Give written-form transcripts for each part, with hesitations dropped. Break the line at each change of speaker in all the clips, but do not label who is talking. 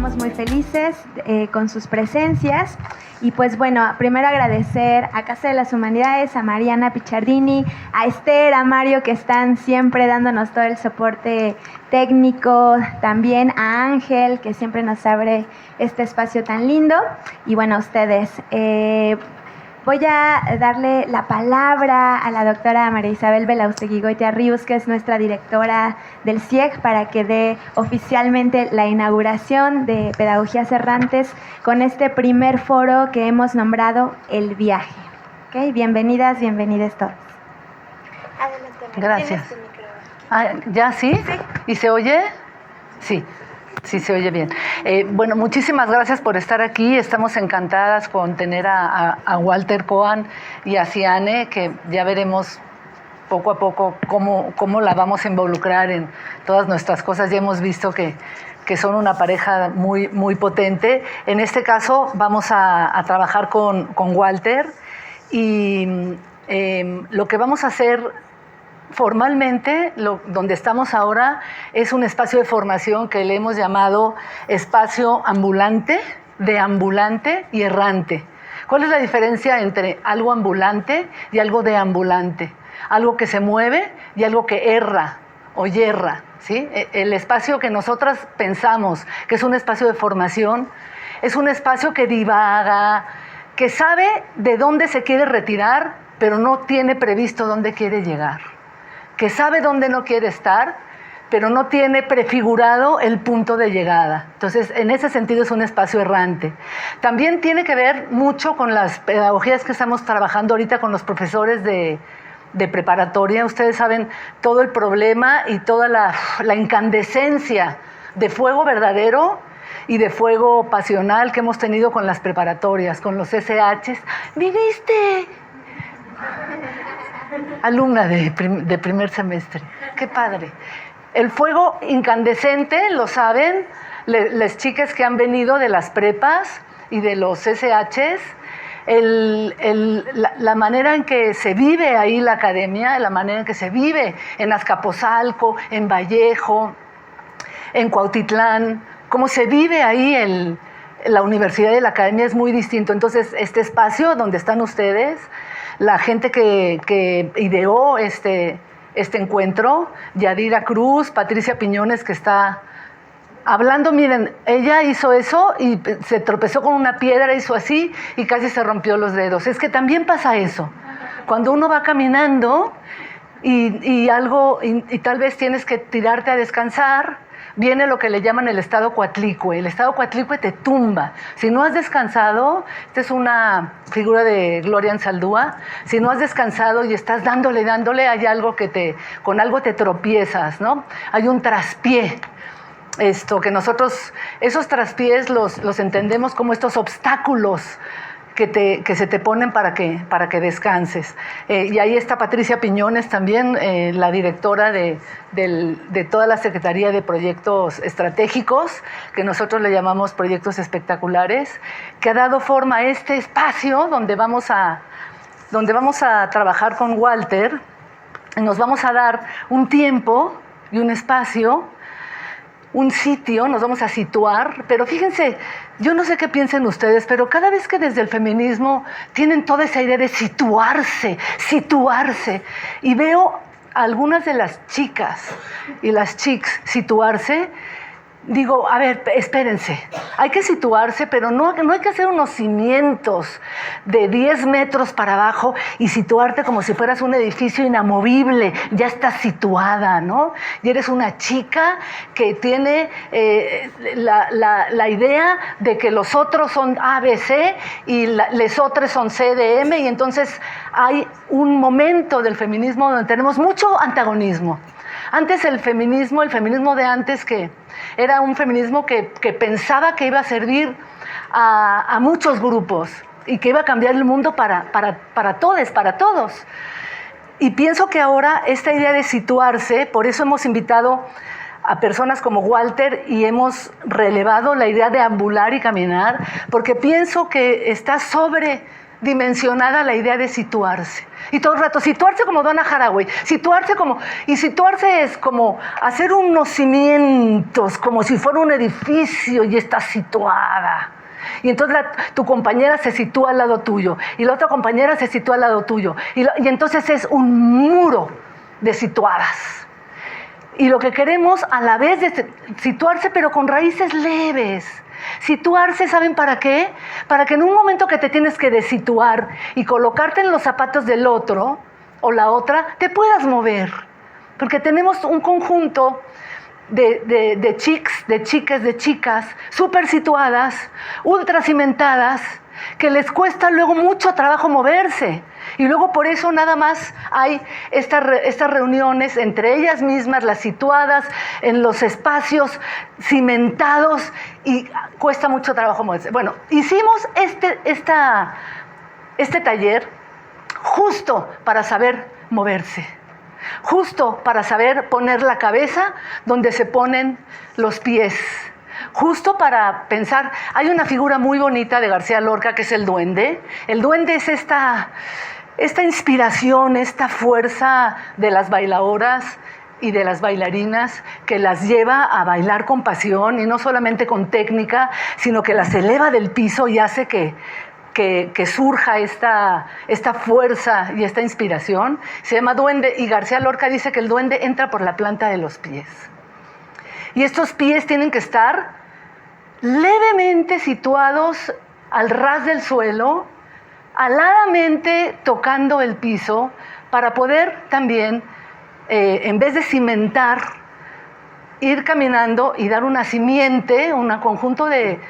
estamos muy felices con sus presencias. Y pues bueno, primero agradecer a Casa de las Humanidades, a Mariana Pichardini, a Esther, a Mario, que están siempre dándonos todo el soporte técnico, también a Ángel, que siempre nos abre este espacio tan lindo, y bueno, a ustedes. Voy a darle la palabra a la doctora María Isabel Belaustegui-Goitia Rius, que es nuestra directora del CIEG, para que dé oficialmente la inauguración de Pedagogías Errantes con este primer foro que hemos nombrado El Viaje. ¿Okay? Bienvenidas, bienvenidos todos.
Adelante, María.
Gracias. ¿Ya sí?
Sí.
¿Y se oye? Sí. Sí, se oye bien. Bueno, muchísimas gracias por estar aquí. Estamos encantadas con tener a Walter Cohen y a Ciane, que ya veremos poco a poco cómo la vamos a involucrar en todas nuestras cosas. Ya hemos visto que son una pareja muy, muy potente. En este caso vamos a trabajar con Walter, y lo que vamos a hacer formalmente, donde estamos ahora, es un espacio de formación que le hemos llamado espacio ambulante, deambulante y errante. ¿Cuál es la diferencia entre algo ambulante y algo deambulante? Algo que se mueve y algo que erra o yerra, ¿sí? El espacio que nosotras pensamos que es un espacio de formación es un espacio que divaga, que sabe de dónde se quiere retirar, pero no tiene previsto dónde quiere llegar, que sabe dónde no quiere estar, pero no tiene prefigurado el punto de llegada. Entonces, en ese sentido es un espacio errante. También tiene que ver mucho con las pedagogías que estamos trabajando ahorita con los profesores de preparatoria. Ustedes saben todo el problema y toda la incandescencia de fuego verdadero y de fuego pasional que hemos tenido con las preparatorias, con los SHs. ¡Viniste! Alumna de primer semestre. ¡Qué padre! El fuego incandescente, lo saben las chicas que han venido de las prepas y de los SHs, la manera en que se vive ahí la academia, la manera en que se vive en Azcapotzalco, en Vallejo, en Cuautitlán, cómo se vive ahí la universidad y la academia es muy distinto. Entonces, este espacio donde están ustedes, la gente que ideó este encuentro, Yadira Cruz, Patricia Piñones, que está hablando, miren, ella hizo eso y se tropezó con una piedra, hizo así y casi se rompió los dedos. Es que también pasa eso. Cuando uno va caminando y tal vez tienes que tirarte a descansar, viene lo que le llaman el estado cuatlicue. El estado cuatlicue te tumba. Si no has descansado, esta es una figura de Gloria Anzaldúa, si no has descansado y estás dándole, hay algo con algo te tropiezas, ¿no? Hay un traspié. Que nosotros, esos traspiés los entendemos como estos obstáculos que se te ponen para que descanses. Y ahí está Patricia Piñones también, la directora de toda la Secretaría de Proyectos Estratégicos, que nosotros le llamamos Proyectos Espectaculares, que ha dado forma a este espacio donde vamos a trabajar con Walter. Nos vamos a dar un tiempo y un espacio, un sitio, nos vamos a situar, pero fíjense, yo no sé qué piensen ustedes, pero cada vez que desde el feminismo tienen toda esa idea de situarse, y veo a algunas de las chicas y las chicas situarse, digo, a ver, espérense, hay que situarse, pero no hay que hacer unos cimientos de 10 metros para abajo y situarte como si fueras un edificio inamovible, ya estás situada, ¿no? Y eres una chica que tiene la idea de que los otros son A, B, C y les otros son C, D, M, y entonces hay un momento del feminismo donde tenemos mucho antagonismo. Antes el feminismo de antes, que era un feminismo que pensaba que iba a servir a muchos grupos y que iba a cambiar el mundo para todos. Y pienso que ahora esta idea de situarse, por eso hemos invitado a personas como Walter y hemos relevado la idea de ambular y caminar, porque pienso que está sobre dimensionada la idea de situarse. Y todo el rato, situarse como Donna Haraway, situarse es como hacer unos cimientos, como si fuera un edificio y está situada. Y entonces tu compañera se sitúa al lado tuyo, y la otra compañera se sitúa al lado tuyo, y entonces es un muro de situadas. Y lo que queremos a la vez es situarse, pero con raíces leves. Situarse, ¿saben para qué? Para que en un momento que te tienes que desituar y colocarte en los zapatos del otro o la otra, te puedas mover. Porque tenemos un conjunto de chicas, súper situadas, ultra cimentadas, que les cuesta luego mucho trabajo moverse. Y luego por eso nada más hay estas reuniones entre ellas mismas, las situadas en los espacios cimentados, y cuesta mucho trabajo moverse. Bueno, hicimos este taller justo para saber moverse, justo para saber poner la cabeza donde se ponen los pies, justo para pensar. Hay una figura muy bonita de García Lorca que es el duende. El duende es esta inspiración, esta fuerza de las bailadoras y de las bailarinas que las lleva a bailar con pasión, y no solamente con técnica, sino que las eleva del piso y hace que surja esta fuerza y esta inspiración. Se llama duende, y García Lorca dice que el duende entra por la planta de los pies. Y estos pies tienen que estar levemente situados al ras del suelo, aladamente tocando el piso, para poder también, en vez de cimentar, ir caminando y dar una simiente, un conjunto de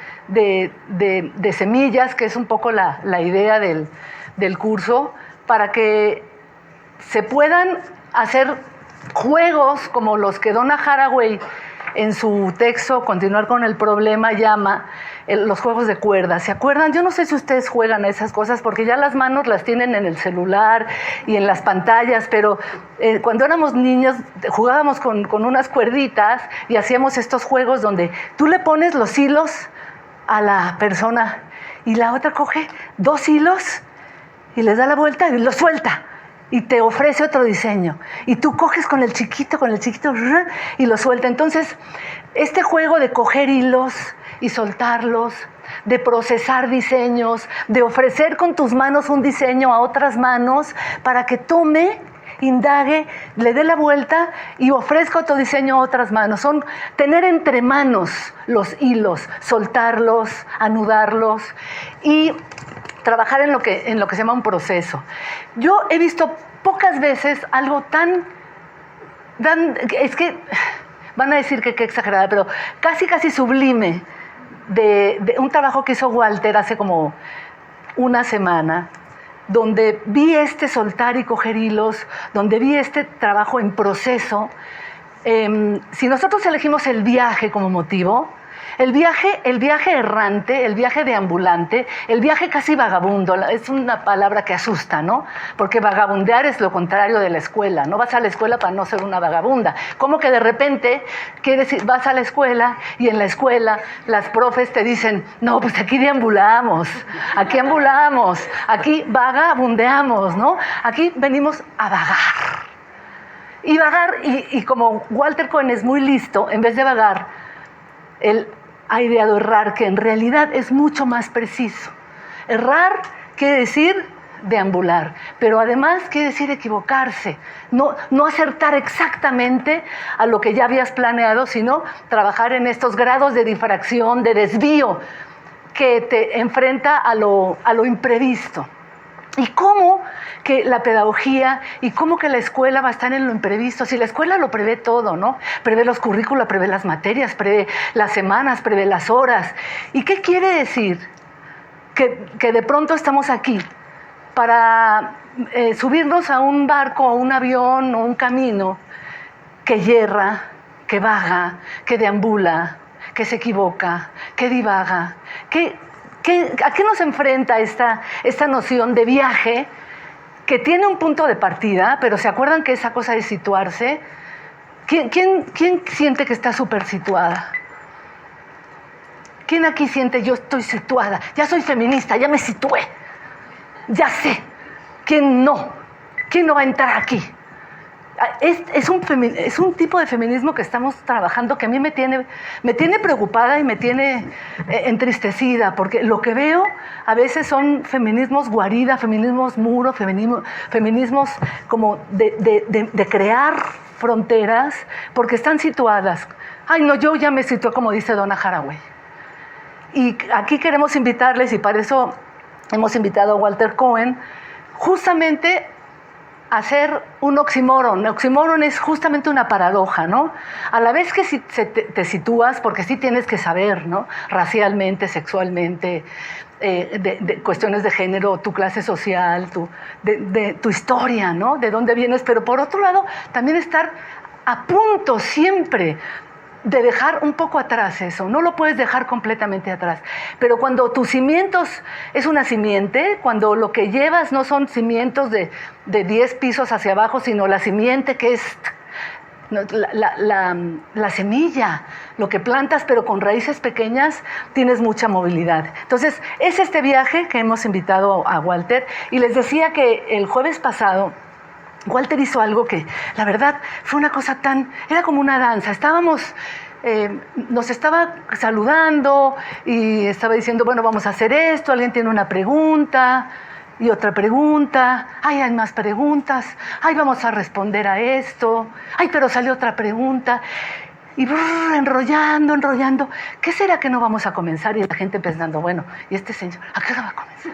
semillas, que es un poco la idea del curso, para que se puedan hacer juegos como los que Donna Haraway en su texto Continuar con el problema llama los juegos de cuerdas. ¿Se acuerdan? Yo no sé si ustedes juegan a esas cosas, porque ya las manos las tienen en el celular y en las pantallas, pero cuando éramos niños jugábamos con unas cuerditas y hacíamos estos juegos donde tú le pones los hilos a la persona y la otra coge 2 hilos y les da la vuelta y los suelta. Y te ofrece otro diseño. Y tú coges con el chiquito, y lo suelta. Entonces, este juego de coger hilos y soltarlos, de procesar diseños, de ofrecer con tus manos un diseño a otras manos para que tome, indague, le dé la vuelta y ofrezca otro diseño a otras manos. Son tener entre manos los hilos, soltarlos, anudarlos y trabajar en lo que se llama un proceso. Yo he visto pocas veces algo tan es que van a decir que qué exagerada, pero casi sublime, de un trabajo que hizo Walter hace como una semana, donde vi soltar y coger hilos, donde vi este trabajo en proceso. Si nosotros elegimos el viaje como motivo, el viaje errante, el viaje deambulante, el viaje casi vagabundo, es una palabra que asusta, ¿no? Porque vagabundear es lo contrario de la escuela. No vas a la escuela para no ser una vagabunda. ¿Cómo que de repente vas a la escuela y en la escuela las profes te dicen, no, pues aquí deambulamos, aquí ambulamos, aquí vagabundeamos, ¿no? Aquí venimos a vagar. Y vagar, y como Walter Cohen es muy listo, en vez de vagar, él ha ideado errar, que en realidad es mucho más preciso. Errar quiere decir deambular, pero además quiere decir equivocarse, no acertar exactamente a lo que ya habías planeado, sino trabajar en estos grados de difracción, de desvío, que te enfrenta a lo imprevisto. Y cómo que la pedagogía y cómo que la escuela va a estar en lo imprevisto. Si la escuela lo prevé todo, ¿no? Prevé los currículos, prevé las materias, prevé las semanas, prevé las horas. ¿Y qué quiere decir? Que de pronto estamos aquí para subirnos a un barco, o un avión, o un camino que yerra, que vaga, que deambula, que se equivoca, que divaga, ¿a qué nos enfrenta esta noción de viaje que tiene un punto de partida, pero se acuerdan que esa cosa de situarse? ¿Quién siente que está súper situada? ¿Quién aquí siente yo estoy situada? Ya soy feminista, ya me situé. ya sé, ¿quién no va a entrar aquí? Es un tipo de feminismo que estamos trabajando que a mí me tiene preocupada y me tiene entristecida, porque lo que veo a veces son feminismos guarida, feminismos muro, feminismos como de crear fronteras, porque están situadas. Ay, no, yo ya me situé como dice Donna Haraway. Y aquí queremos invitarles, y para eso hemos invitado a Walter Cohen, justamente hacer un oxímoron. Oxímoron es justamente una paradoja, ¿no? A la vez que te sitúas, porque sí tienes que saber, ¿no? Racialmente, sexualmente, de cuestiones de género, tu clase social, tu historia, ¿no? De dónde vienes, pero por otro lado, también estar a punto siempre de dejar un poco atrás eso, no lo puedes dejar completamente atrás, pero cuando tus cimientos es una simiente, cuando lo que llevas no son cimientos de 10 pisos hacia abajo, sino la simiente que es la semilla, lo que plantas, pero con raíces pequeñas, tienes mucha movilidad. Entonces, es este viaje que hemos invitado a Walter, y les decía que el jueves pasado Walter hizo algo que, la verdad, fue una cosa era como una danza. Nos estaba saludando y estaba diciendo, bueno, vamos a hacer esto, alguien tiene una pregunta y otra pregunta, ay, hay más preguntas, ay, vamos a responder a esto, ay, pero salió otra pregunta. Y enrollando, ¿qué será que no vamos a comenzar? Y la gente pensando, bueno, ¿y este señor a qué hora va a comenzar?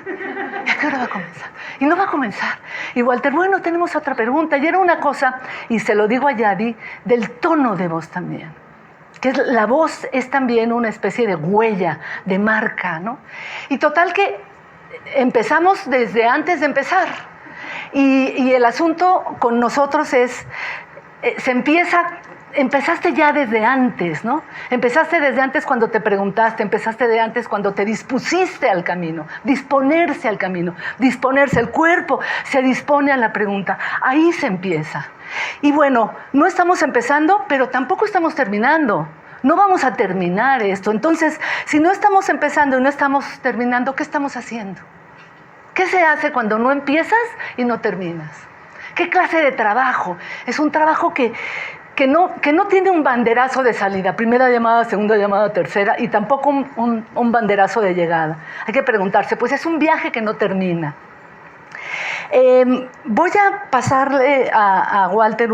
¿Y a qué hora va a comenzar? Y no va a comenzar. Y Walter, bueno, tenemos otra pregunta. Y era una cosa, y se lo digo a Yadi, del tono de voz también. Que la voz es también una especie de huella, de marca, ¿no? Y total que empezamos desde antes de empezar. Y el asunto con nosotros es, empezaste ya desde antes, ¿no? Empezaste desde antes cuando te preguntaste, empezaste de antes cuando te dispusiste al camino, disponerse al camino, disponerse, el cuerpo se dispone a la pregunta, ahí se empieza. Y bueno, no estamos empezando, pero tampoco estamos terminando, no vamos a terminar esto. Entonces, si no estamos empezando y no estamos terminando, ¿qué estamos haciendo? ¿Qué se hace cuando no empiezas y no terminas? ¿Qué clase de trabajo? Es un trabajo que no tiene un banderazo de salida, primera llamada, segunda llamada, tercera, y tampoco un banderazo de llegada. Hay que preguntarse, pues es un viaje que no termina. Voy a pasarle a Walter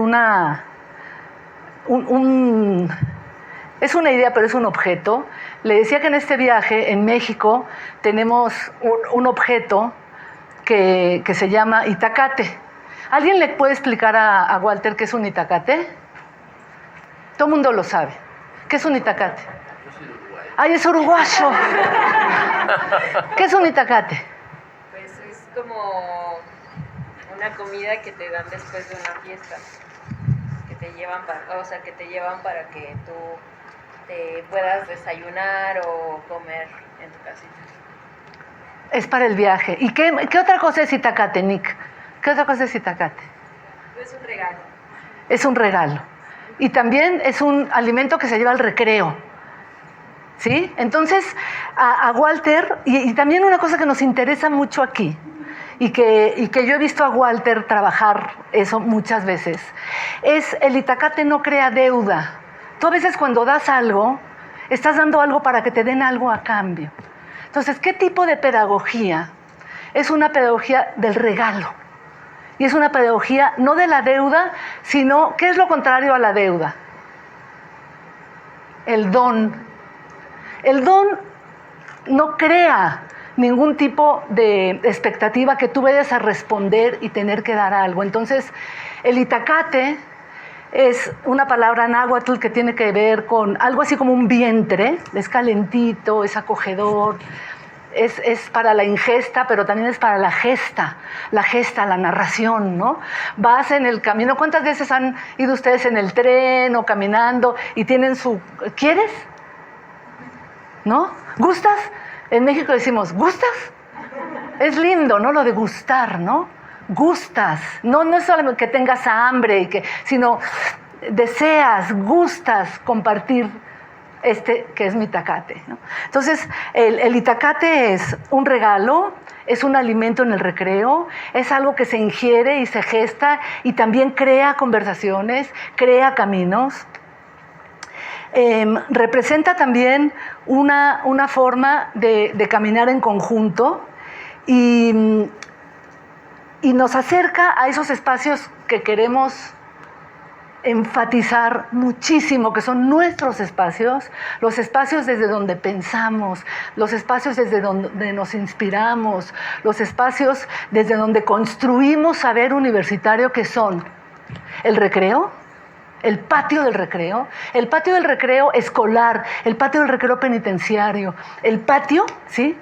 es una idea, pero es un objeto. Le decía que en este viaje, en México, tenemos un objeto que se llama itacate. ¿Alguien le puede explicar a Walter qué es un itacate? Todo el mundo lo sabe. ¿Qué es un itacate?
Yo soy uruguayo.
¡Ay, es uruguayo! ¿Qué es un itacate?
Pues es como una comida que te dan después de una fiesta, que te llevan para que tú te puedas desayunar o comer en tu casita.
Es para el viaje. ¿Y qué otra cosa es itacate, Nick? ¿Qué otra cosa es itacate?
Es un regalo.
Es un regalo. Y también es un alimento que se lleva al recreo, ¿sí? Entonces, a Walter, y también una cosa que nos interesa mucho aquí, y que yo he visto a Walter trabajar eso muchas veces, es el itacate no crea deuda. Tú a veces cuando das algo, estás dando algo para que te den algo a cambio. Entonces, ¿qué tipo de pedagogía? Es una pedagogía del regalo. Y es una pedagogía no de la deuda, sino, ¿qué es lo contrario a la deuda? El don. El don no crea ningún tipo de expectativa que tú vayas a responder y tener que dar algo. Entonces, el itacate es una palabra náhuatl que tiene que ver con algo así como un vientre, es calentito, es acogedor. Es para la ingesta, pero también es para la gesta, la narración, ¿no? Vas en el camino. ¿Cuántas veces han ido ustedes en el tren o caminando y tienen ¿quieres? ¿No? ¿Gustas? En México decimos, ¿gustas? Es lindo, ¿no? Lo de gustar, ¿no? Gustas. No es solamente que tengas hambre, sino deseas, gustas compartir que es mi itacate, ¿no? Entonces, el itacate es un regalo, es un alimento en el recreo, es algo que se ingiere y se gesta y también crea conversaciones, crea caminos. Representa también una forma de caminar en conjunto y nos acerca a esos espacios que queremos enfatizar muchísimo, que son nuestros espacios, los espacios desde donde pensamos, los espacios desde donde nos inspiramos, los espacios desde donde construimos saber universitario, que son el recreo, el patio del recreo escolar, el patio del recreo penitenciario, el patio, ¿sí?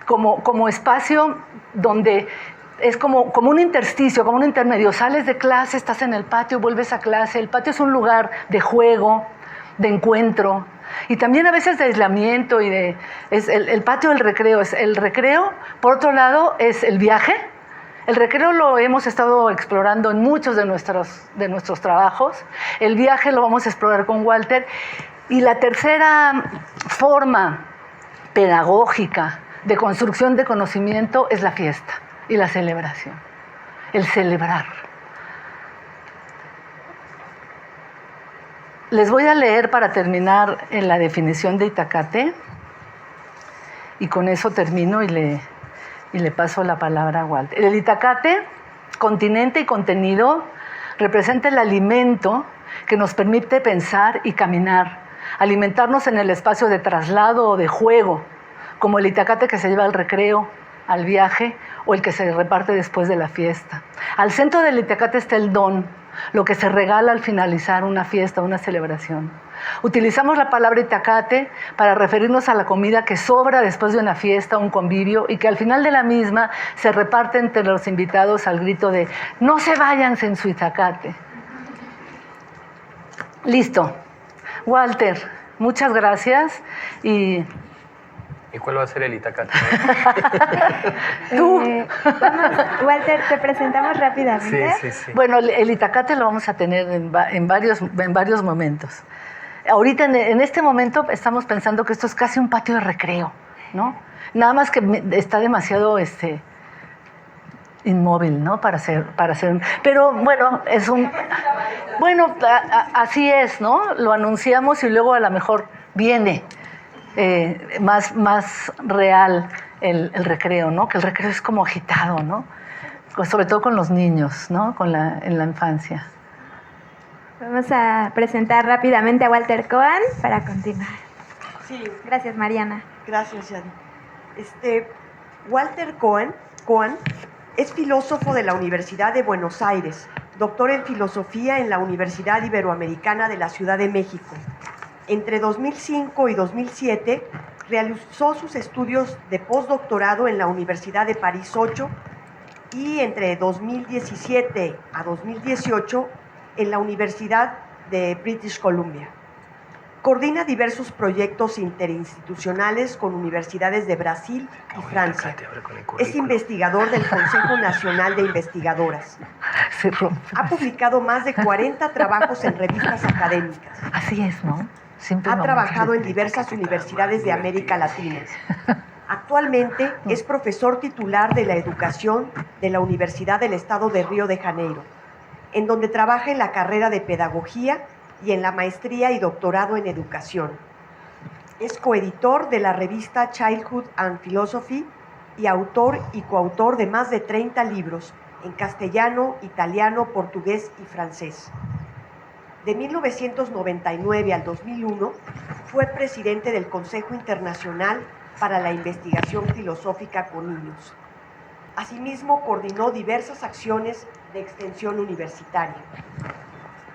Como espacio donde es como un intersticio, como un intermedio. Sales de clase, estás en el patio, vuelves a clase. El patio es un lugar de juego, de encuentro y también a veces de aislamiento. Es el patio del recreo. Es el recreo, por otro lado, es el viaje. El recreo lo hemos estado explorando en muchos de nuestros trabajos. El viaje lo vamos a explorar con Walter. Y la tercera forma pedagógica de construcción de conocimiento es la fiesta y la celebración, el celebrar. Les voy a leer para terminar en la definición de itacate y con eso termino y le paso la palabra a Walter. El itacate, continente y contenido, representa el alimento que nos permite pensar y caminar, alimentarnos en el espacio de traslado o de juego, como el itacate que se lleva al recreo, al viaje o el que se reparte después de la fiesta. Al centro del itacate está el don, lo que se regala al finalizar una fiesta, una celebración. Utilizamos la palabra itacate para referirnos a la comida que sobra después de una fiesta, un convivio, y que al final de la misma se reparte entre los invitados al grito de «No se vayan sin su itacate». Listo. Walter, muchas gracias y
cuál va a ser el itacate?
Tú.
Walter, te presentamos rápidamente.
Sí.
Bueno, el itacate lo vamos a tener en varios momentos. Ahorita, en este momento, estamos pensando que esto es casi un patio de recreo, ¿no? Nada más que está demasiado inmóvil, ¿no? Para ser. Pero bueno, así es, ¿no? Lo anunciamos y luego a lo mejor viene más real el recreo, ¿no? Que el recreo es como agitado, ¿no? Pues sobre todo con los niños, ¿no? En la infancia.
Vamos a presentar rápidamente a Walter Cohen para continuar.
Sí.
Gracias, Mariana.
Gracias, Yadi. Walter Cohen es filósofo de la Universidad de Buenos Aires, doctor en filosofía en la Universidad Iberoamericana de la Ciudad de México. Entre 2005 y 2007 realizó sus estudios de postdoctorado en la Universidad de París 8 y entre 2017 a 2018 en la Universidad de British Columbia. Coordina diversos proyectos interinstitucionales con universidades de Brasil y Francia. Es investigador del Consejo Nacional de Investigadoras. Ha publicado más de 40 trabajos en revistas académicas.
Así es, ¿no?
Ha trabajado en diversas universidades de América Latina. Actualmente es profesor titular de la educación de la Universidad del Estado de Río de Janeiro, en donde trabaja en la carrera de pedagogía y en la maestría y doctorado en educación. Es coeditor de la revista Childhood and Philosophy y autor y coautor de más de 30 libros en castellano, italiano, portugués y francés. De 1999 al 2001 fue presidente del Consejo Internacional para la Investigación Filosófica con Niños. Asimismo, coordinó diversas acciones de extensión universitaria.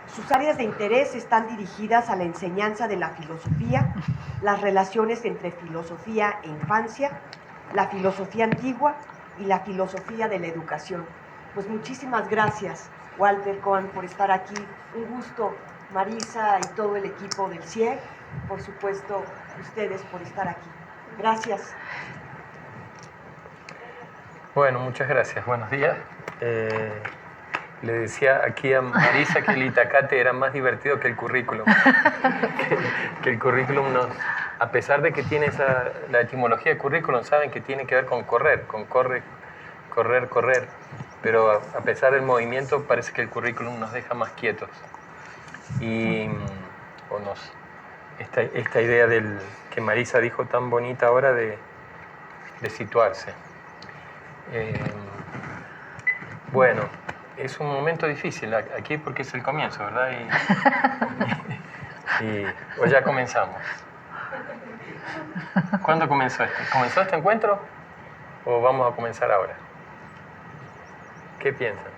Sus áreas de interés están dirigidas a la enseñanza de la filosofía, las relaciones entre filosofía e infancia, la filosofía antigua y la filosofía de la educación. Pues muchísimas gracias, Walter Cohen, por estar aquí. Un gusto, Marisa y todo el equipo del CIEG, por supuesto, ustedes por estar aquí. Gracias.
Bueno, muchas gracias. Buenos días. Le decía aquí a Marisa que el Itacate era más divertido que el currículum. que el currículum nos... A pesar de que tiene la etimología de currículum, saben que tiene que ver con correr, correr. Pero a pesar del movimiento, parece que el currículum nos deja más quietos. Esta idea que Marisa dijo tan bonita ahora de situarse. Bueno, es un momento difícil aquí porque es el comienzo, ¿verdad? O ya comenzamos. ¿Cuándo comenzó esto? ¿Comenzó este encuentro o vamos a comenzar ahora? ¿Qué piensan?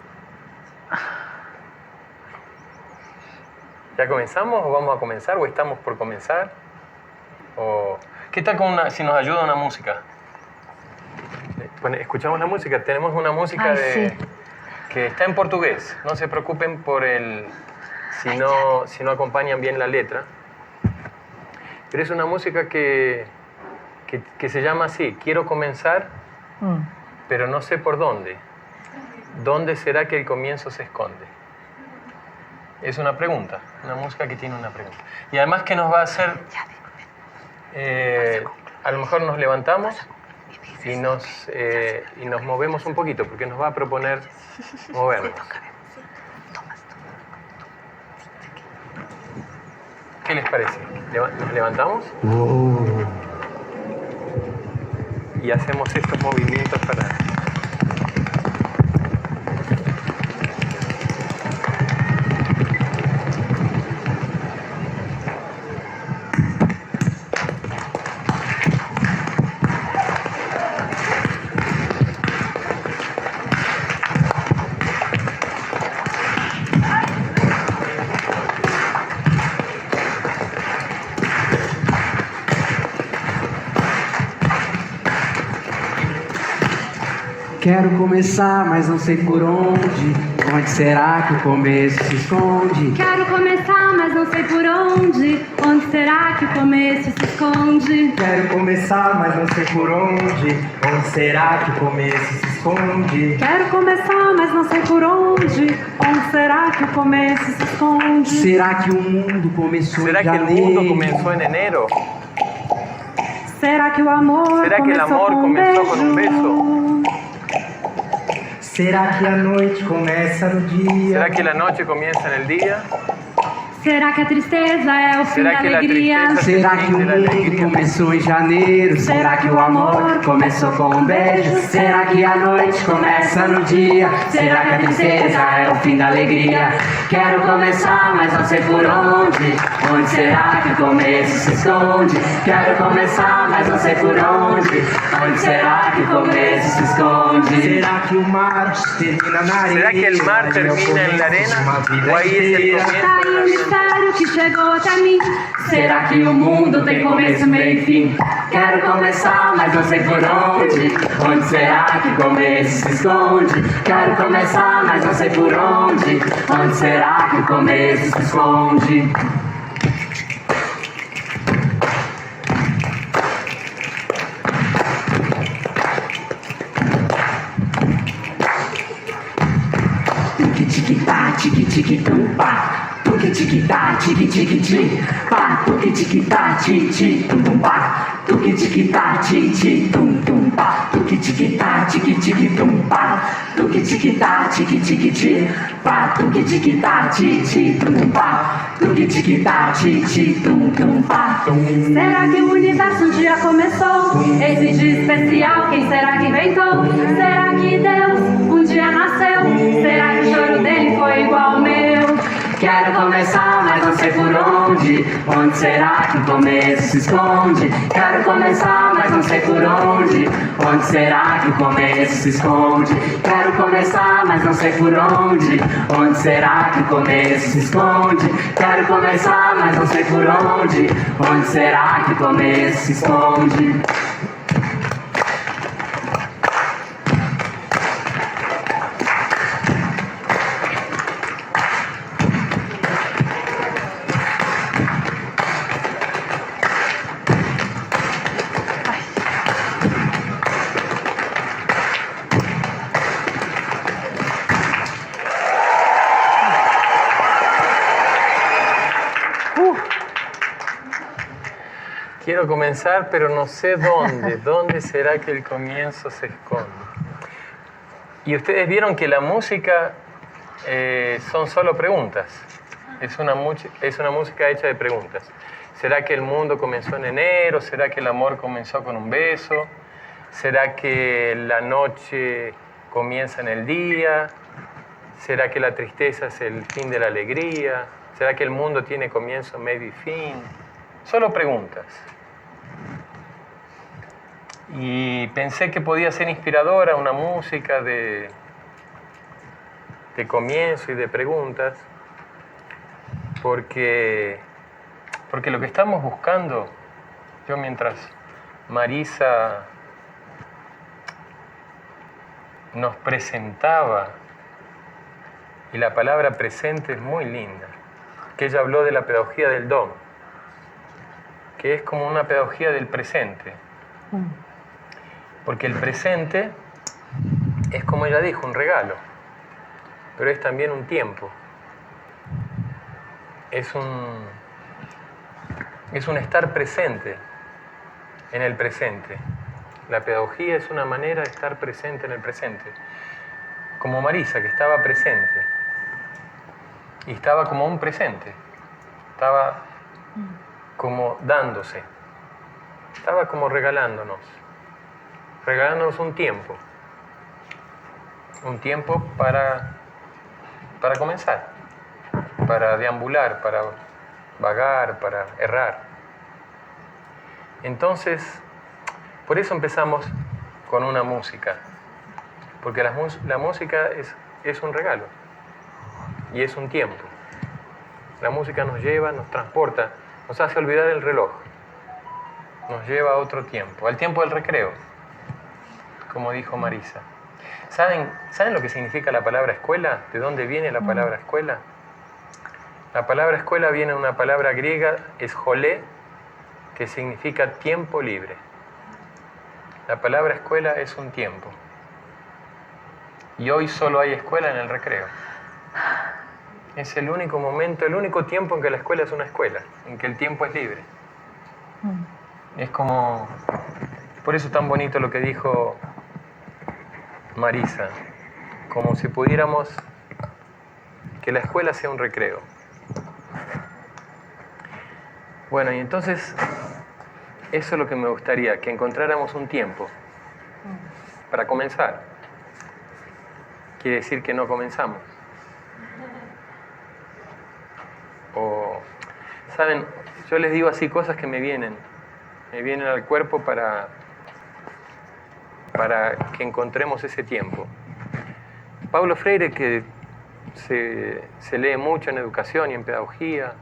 ¿Ya comenzamos o vamos a comenzar o estamos por comenzar? ¿Qué tal si nos ayuda una música? Bueno, escuchamos la música, tenemos una música que está en portugués, no se preocupen si no acompañan bien la letra, pero es una música que se llama así, quiero comenzar, pero no sé por dónde. ¿Dónde será que el comienzo se esconde? Es una pregunta, una música que tiene una pregunta. Y además que nos va a hacer, a lo mejor nos levantamos y nos movemos un poquito, porque nos va a proponer movernos. ¿Qué les parece? ¿Nos levantamos? Y hacemos estos movimientos para...
Quero começar, mas não sei por onde. Onde será que o começo se esconde?
Quero começar, mas não sei por onde. Onde será que o começo se esconde?
Quero começar, mas não sei por onde. Onde será que o começo se esconde?
Quero começar, mas não sei por onde. Onde será que o começo se esconde?
Será que o mundo começou
¿Será
em
que el
janeiro?
mundo comenzó en enero?
Será que o amor
¿Será que el amor comenzó con un beso?
Será que a noite começa no dia?
¿Será que la noche comienza en el día?
Será que a tristeza é o fim
Será
da
que la
alegria?
tristeza
Será
es el
que
fin
o
de la
mundo
alegría?
começou em janeiro?
Será que o amor
começou com um beijo? Será que a noite começa no dia? Será que a tristeza é o fim da alegria? Quero começar, mas não sei por onde. Onde será que o começo se esconde? Quero começar, mas não sei por onde. Onde será que o começo se esconde? Será que o mar termina na areia?
¿Será que el mar termina en la arena? ¿O ahí es el
Tá aí o
comienzo?
mistério que chegou até mim.
Será que o mundo tem começo, meio e fim? Quero começar, mas não sei por onde. Onde será que o começo se esconde? Quero começar, mas não sei por onde. Onde será que o começo se esconde? Tuki-tiki-tá, tiki-tiki-tum-pá. Tuki-tiki-tá, tiki-tiki-ti. Pá, tuki-tiki-tá, ti-ti-tum-tum-pá. Tuki-tiki-tá, ti-ti-tum-tum-pá. Tuki-tiki-tá, tiki-tiki-tum-pá. Tuki-tiki-tá, tiki-tiki-ti. Pá, tuki-tiki-tá, ti-ti-tum-pá. Tuki-tiki-tá, ti-ti-tum-tum-pá.
Será que o universo um dia começou? Esse dia especial, quem será que inventou? Será que Deus um dia nasceu? Será que o choro dele foi igual ao meu?
Quero começar, mas não sei por onde. Onde será que o começo se esconde? Quero começar, mas não sei por onde. Onde será que o começo se esconde? Quero começar, mas não sei por onde. Onde será que o começo se esconde? Quero começar, mas não sei por onde. Onde será que o começo se esconde?
Quiero comenzar, pero no sé dónde. ¿Dónde será que el comienzo se esconde? Y ustedes vieron que la música son solo preguntas. Es una música hecha de preguntas. ¿Será que el mundo comenzó en enero? ¿Será que el amor comenzó con un beso? ¿Será que la noche comienza en el día? ¿Será que la tristeza es el fin de la alegría? ¿Será que el mundo tiene comienzo, medio y fin? Solo preguntas. Y pensé que podía ser inspiradora una música de comienzo y de preguntas, porque lo que estamos buscando, yo mientras Marisa nos presentaba, y la palabra presente es muy linda, que ella habló de la pedagogía del don, que es como una pedagogía del presente. Porque el presente es, como ella dijo, un regalo, pero es también un tiempo. Es un estar presente en el presente. La pedagogía es una manera de estar presente en el presente. Como Marisa, que estaba presente. Y estaba como un presente. Estaba como dándose. Estaba como regalándonos un tiempo. Un tiempo para comenzar, para deambular, para vagar, para errar. Entonces, por eso empezamos con una música, porque la música es un regalo y es un tiempo. La música nos lleva, nos transporta, nos hace olvidar el reloj, nos lleva a otro tiempo, al tiempo del recreo, como dijo Marisa. ¿Saben lo que significa la palabra escuela? ¿De dónde viene la palabra escuela? La palabra escuela viene de una palabra griega, esjolé, que significa tiempo libre. La palabra escuela es un tiempo. Y hoy solo hay escuela en el recreo. Es el único momento, el único tiempo en que la escuela es una escuela, en que el tiempo es libre. Es como... Por eso es tan bonito lo que dijo Marisa, como si pudiéramos que la escuela sea un recreo. Bueno, y entonces eso es lo que me gustaría, que encontráramos un tiempo para comenzar. Quiere decir que no comenzamos. O, ¿saben? Yo les digo así cosas que me vienen al cuerpo para que encontremos ese tiempo. Paulo Freire, que se lee mucho en educación y en pedagogía,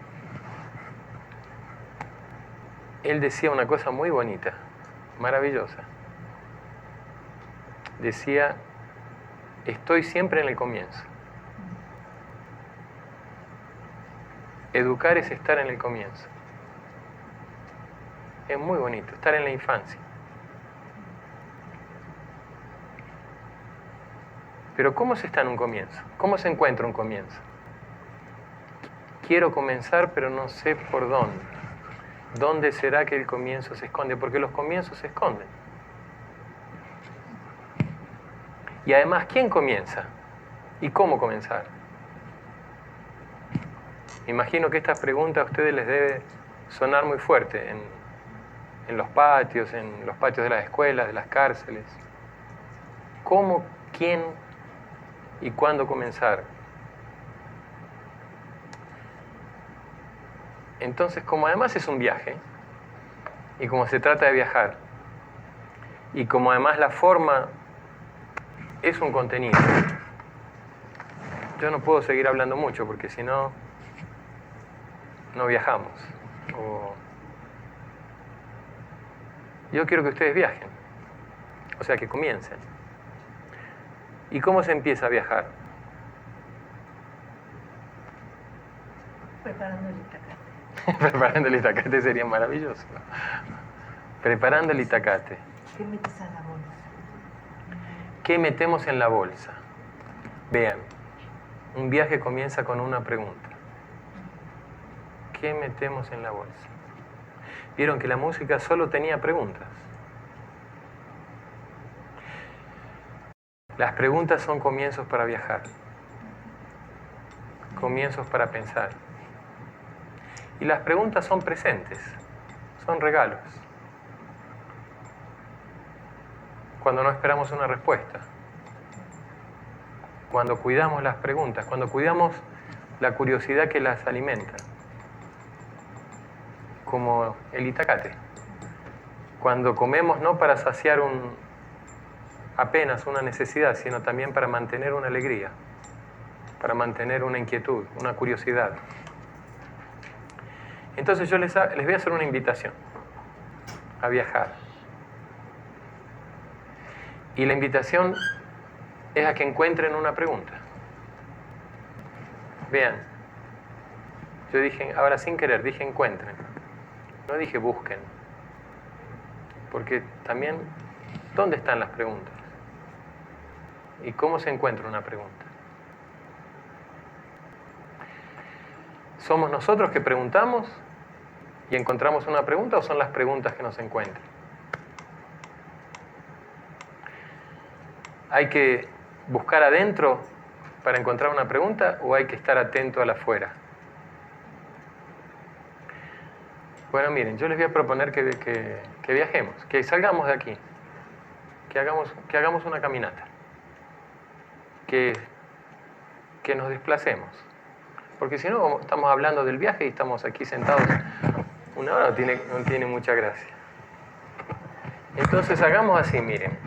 él decía una cosa muy bonita, maravillosa. Decía, estoy siempre en el comienzo. Educar es estar en el comienzo. Es muy bonito, estar en la infancia. Pero ¿cómo se está en un comienzo? ¿Cómo se encuentra un comienzo? Quiero comenzar, pero no sé por dónde. ¿Dónde será que el comienzo se esconde? Porque los comienzos se esconden. Y además, ¿quién comienza? ¿Y cómo comenzar? Imagino que esta pregunta a ustedes les debe sonar muy fuerte en los patios de las escuelas, de las cárceles. ¿Cómo, quién y cuándo comenzar? Entonces, como además es un viaje, y como se trata de viajar, y como además la forma es un contenido, yo no puedo seguir hablando mucho, porque si no, no viajamos. Yo quiero que ustedes viajen, o sea, que comiencen. ¿Y cómo se empieza a viajar?
Preparando el itacate.
Preparando el itacate sería maravilloso. Preparando el itacate.
¿Qué metes en la bolsa?
¿Qué metemos en la bolsa? Vean, un viaje comienza con una pregunta. ¿Qué metemos en la bolsa? vieron que la música solo tenía preguntas. Las preguntas son comienzos para viajar, comienzos para pensar. Y las preguntas son presentes, son regalos. Cuando no esperamos una respuesta, cuando cuidamos las preguntas, cuando cuidamos la curiosidad que las alimenta, como el itacate. Cuando comemos no para saciar apenas una necesidad, sino también para mantener una alegría, para mantener una inquietud, una curiosidad. Entonces yo les voy a hacer una invitación a viajar. Y la invitación es a que encuentren una pregunta. Vean, yo dije, ahora sin querer, dije encuentren. No dije busquen. Porque también, ¿dónde están las preguntas? ¿Y cómo se encuentra una pregunta? ¿Somos nosotros que preguntamos y encontramos una pregunta o son las preguntas que nos encuentran? ¿Hay que buscar adentro para encontrar una pregunta o hay que estar atento a la afuera? Bueno, miren, yo les voy a proponer que viajemos, que salgamos de aquí, que hagamos una caminata, que nos desplacemos. Porque si no, estamos hablando del viaje y estamos aquí sentados una hora, no tiene mucha gracia. Entonces hagamos así, miren.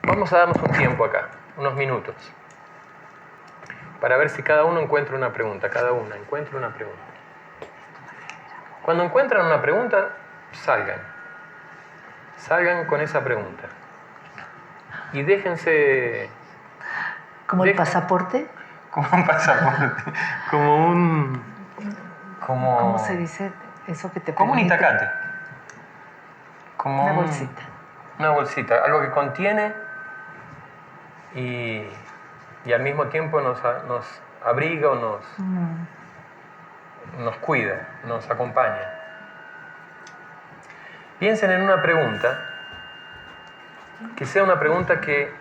Vamos a darnos un tiempo acá, unos minutos, para ver si cada uno encuentra una pregunta, encuentra una pregunta. Cuando encuentran una pregunta, salgan con esa pregunta. Y déjense...
¿Como el pasaporte?
Como un pasaporte,
¿Cómo se dice eso que te
como un
permite?
itacate. Como
Una bolsita.
Una bolsita, algo que contiene y al mismo tiempo nos abriga o nos cuida, nos acompaña. Piensen en una pregunta, que sea una pregunta que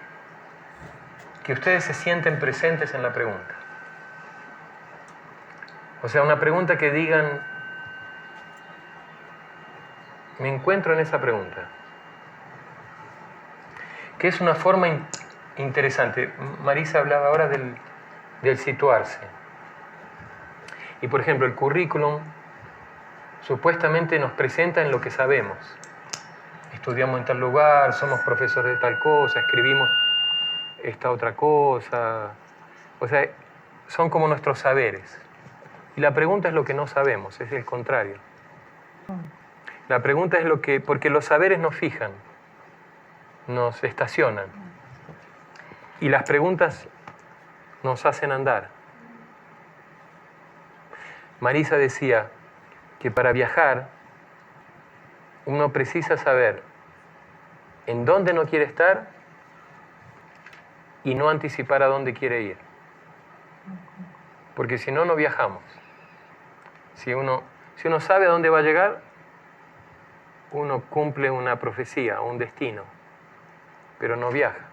ustedes se sienten presentes en la pregunta. O sea, una pregunta que digan, me encuentro en esa pregunta. Que es una forma interesante. Marisa hablaba ahora del situarse. Y por ejemplo, el currículum supuestamente nos presenta en lo que sabemos. Estudiamos en tal lugar, somos profesores de tal cosa, escribimos esta otra cosa. O sea, son como nuestros saberes. Y la pregunta es lo que no sabemos, es el contrario. La pregunta es porque los saberes nos fijan, nos estacionan. Y las preguntas nos hacen andar. Marisa decía que para viajar uno precisa saber en dónde no quiere estar y no anticipar a dónde quiere ir. Porque si no, no viajamos. Si uno sabe a dónde va a llegar, uno cumple una profecía, un destino, pero no viaja.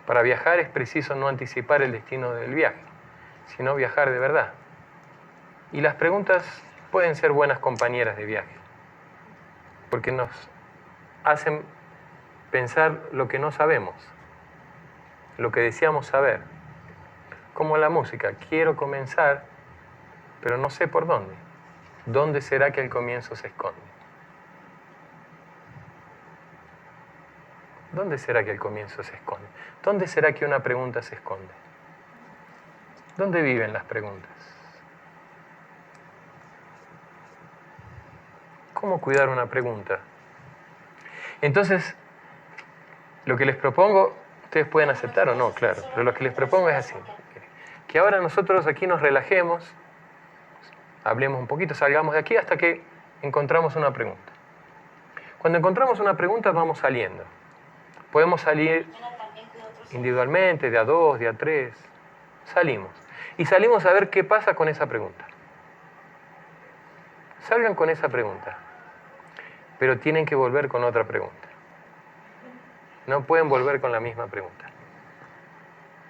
Para viajar es preciso no anticipar el destino del viaje, sino viajar de verdad. Y las preguntas pueden ser buenas compañeras de viaje, porque nos hacen pensar lo que no sabemos, lo que deseamos saber. Como la música, quiero comenzar, pero no sé por dónde. ¿Dónde será que el comienzo se esconde? ¿Dónde será que el comienzo se esconde? ¿Dónde será que una pregunta se esconde? ¿Dónde viven las preguntas? ¿Cómo cuidar una pregunta? Entonces, lo que les propongo, ustedes pueden aceptar o no, claro, pero lo que les propongo es así. Que ahora nosotros aquí nos relajemos, hablemos un poquito, salgamos de aquí hasta que encontramos una pregunta. Cuando encontramos una pregunta vamos saliendo. Podemos salir individualmente, de a dos, de a tres. Salimos. Y salimos a ver qué pasa con esa pregunta. salgan con esa pregunta, pero tienen que volver con otra pregunta. No pueden volver con la misma pregunta.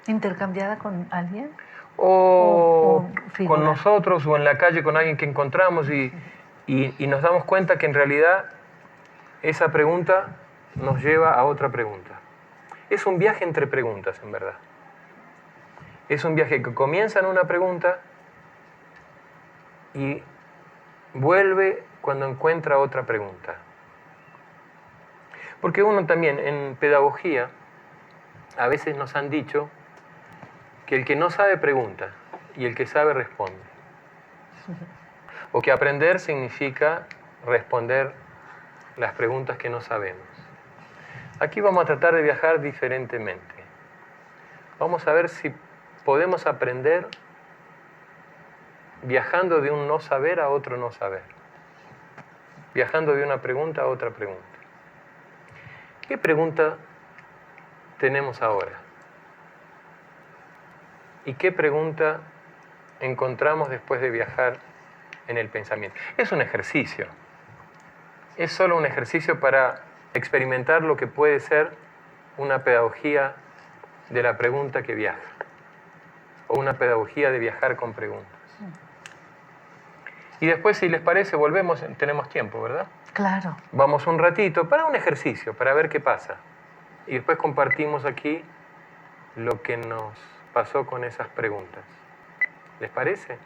¿Intercambiada con alguien?
O
figurar.
con nosotros, o en la calle con alguien que encontramos y nos damos cuenta que en realidad esa pregunta nos lleva a otra pregunta. Es un viaje entre preguntas, en verdad. Es un viaje que comienza en una pregunta y vuelve cuando encuentra otra pregunta. Porque uno también, en pedagogía, a veces nos han dicho que el que no sabe pregunta y el que sabe responde. O que aprender significa responder las preguntas que no sabemos. Aquí vamos a tratar de viajar diferentemente. Vamos a ver si podemos aprender viajando de un no saber a otro no saber. Viajando de una pregunta a otra pregunta. ¿Qué pregunta tenemos ahora? ¿Y qué pregunta encontramos después de viajar en el pensamiento? Es un ejercicio. Es solo un ejercicio para experimentar lo que puede ser una pedagogía de la pregunta que viaja. O una pedagogía de viajar con preguntas. Y después, si les parece, volvemos, tenemos tiempo, ¿verdad?
Claro.
Vamos un ratito para un ejercicio, para ver qué pasa. Y después compartimos aquí lo que nos pasó con esas preguntas. ¿Les parece?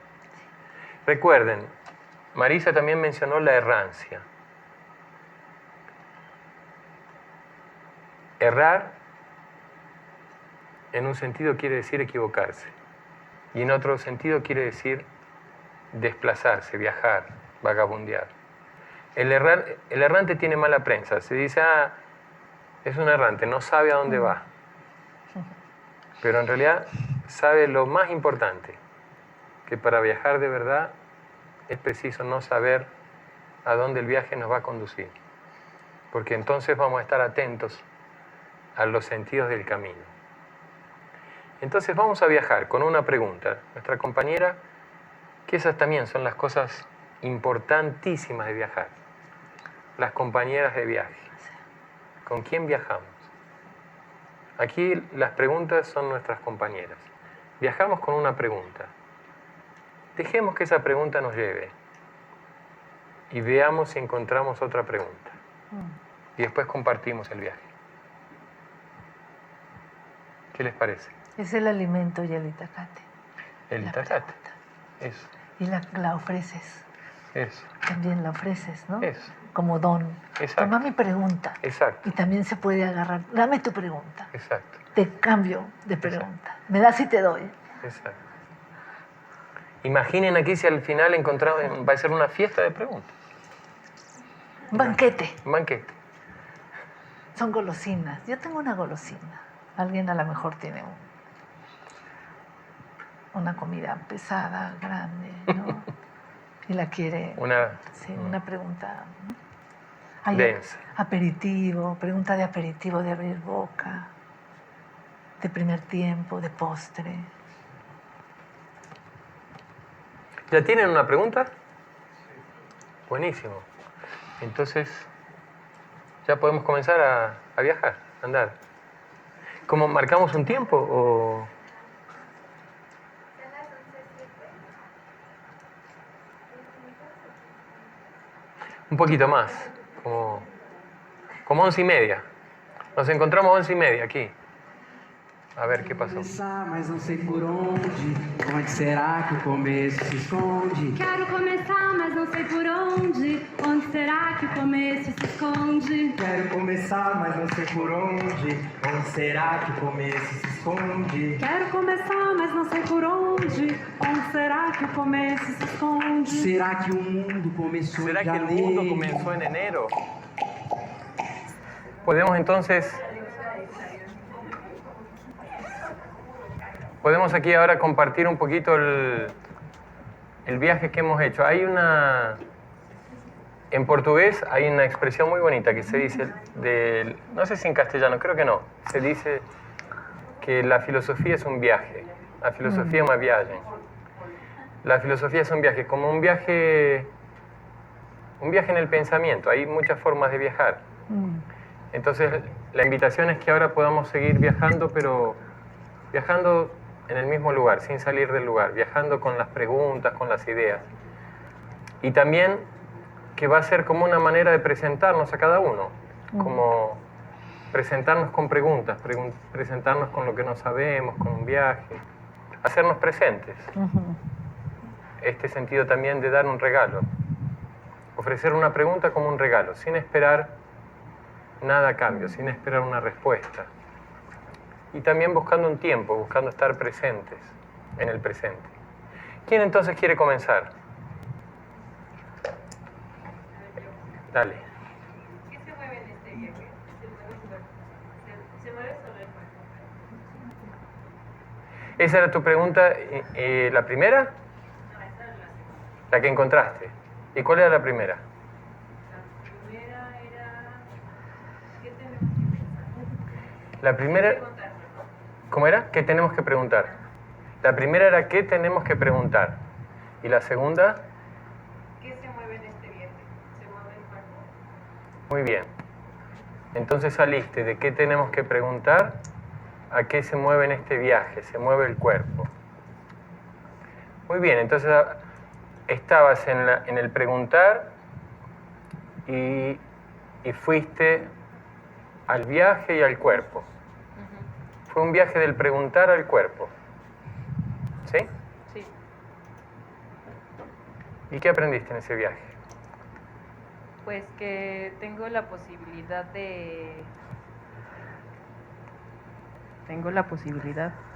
Recuerden, Marisa también mencionó la errancia. Errar, en un sentido quiere decir equivocarse. Y en otro sentido quiere decir desplazarse, viajar, vagabundear. El errante tiene mala prensa. Se dice, es un errante, no sabe a dónde va. Pero en realidad sabe lo más importante, que para viajar de verdad es preciso no saber a dónde el viaje nos va a conducir. Porque entonces vamos a estar atentos a los sentidos del camino. Entonces vamos a viajar con una pregunta. Nuestra compañera, que esas también son las cosas importantísimas de viajar. Las compañeras de viaje. ¿Con quién viajamos? Aquí las preguntas son nuestras compañeras. Viajamos con una pregunta. Dejemos que esa pregunta nos lleve. Y veamos si encontramos otra pregunta. Y después compartimos el viaje. ¿Qué les parece?
Es el alimento y el itacate.
El
La
itacate.
pregunta.
Eso.
Y la ofreces.
Eso.
También la ofreces, ¿no?
Eso.
Como don.
Exacto.
Toma mi pregunta.
Exacto.
Y también se puede agarrar. Dame tu pregunta.
Exacto.
Te cambio de pregunta. Me das y te doy.
Exacto. Imaginen aquí si al final encontramos, va a ser una fiesta de preguntas.
Un banquete.
Un banquete.
Son golosinas. Yo tengo una golosina. Alguien a lo mejor tiene una comida pesada, grande, ¿no? Y la quiere... una pregunta... Hay
densa.
Aperitivo, pregunta de aperitivo, de abrir boca, de primer tiempo, de postre.
¿Ya tienen una pregunta? Buenísimo. Entonces, ya podemos comenzar a viajar, a andar. ¿Cómo marcamos un tiempo o...? Un poquito más, como 11:30. Nos encontramos 11:30 aquí. A ver qué pasó.
Mas não sei por onde será que o começo se esconde?
Quero começar, mas não sei por onde será que o começo se esconde?
Quero começar, mas não sei por onde será que o começo se esconde?
Quero começar, mas não sei por onde será que o começo se esconde?
Será que o mundo começou
¿Será
em
que el
janeiro?
mundo comenzó en enero? Podemos entonces... Podemos aquí ahora compartir un poquito el viaje que hemos hecho. En portugués hay una expresión muy bonita que se dice, no sé si en castellano, creo que no, se dice que la filosofía es un viaje, la filosofía es una viaje. La filosofía es un viaje, como un viaje un viaje en el pensamiento. Hay muchas formas de viajar. Entonces, la invitación es que ahora podamos seguir viajando, pero viajando en el mismo lugar, sin salir del lugar, viajando con las preguntas, con las ideas. Y también que va a ser como una manera de presentarnos a cada uno, como presentarnos con preguntas, presentarnos con lo que no sabemos, con un viaje, hacernos presentes. Este sentido también de dar un regalo, ofrecer una pregunta como un regalo, sin esperar nada a cambio, sin esperar una respuesta. Y también buscando un tiempo, buscando estar presentes en el presente. ¿Quién entonces quiere comenzar? Dale.
¿Qué se mueve en este viaje? ¿Se mueve sobre el cuerpo?
¿Esa era tu pregunta, la primera?
No, esa es la segunda.
La que encontraste. ¿Y cuál era la primera?
La primera era... ¿Qué tenemos que pensar?
La primera...
Preguntarnos, ¿no?
¿Cómo era? ¿Qué tenemos que preguntar? La primera era ¿qué tenemos que preguntar? Y la segunda...
¿Qué se mueve en este viaje? ¿Se mueve el cuerpo?
Muy bien. Entonces saliste de qué tenemos que preguntar a qué se mueve en este viaje, se mueve el cuerpo. Muy bien, entonces estabas en el preguntar y fuiste al viaje y al cuerpo. Fue un viaje del preguntar al cuerpo. ¿Sí?
Sí.
¿Y qué aprendiste en ese viaje?
Pues que tengo la posibilidad de...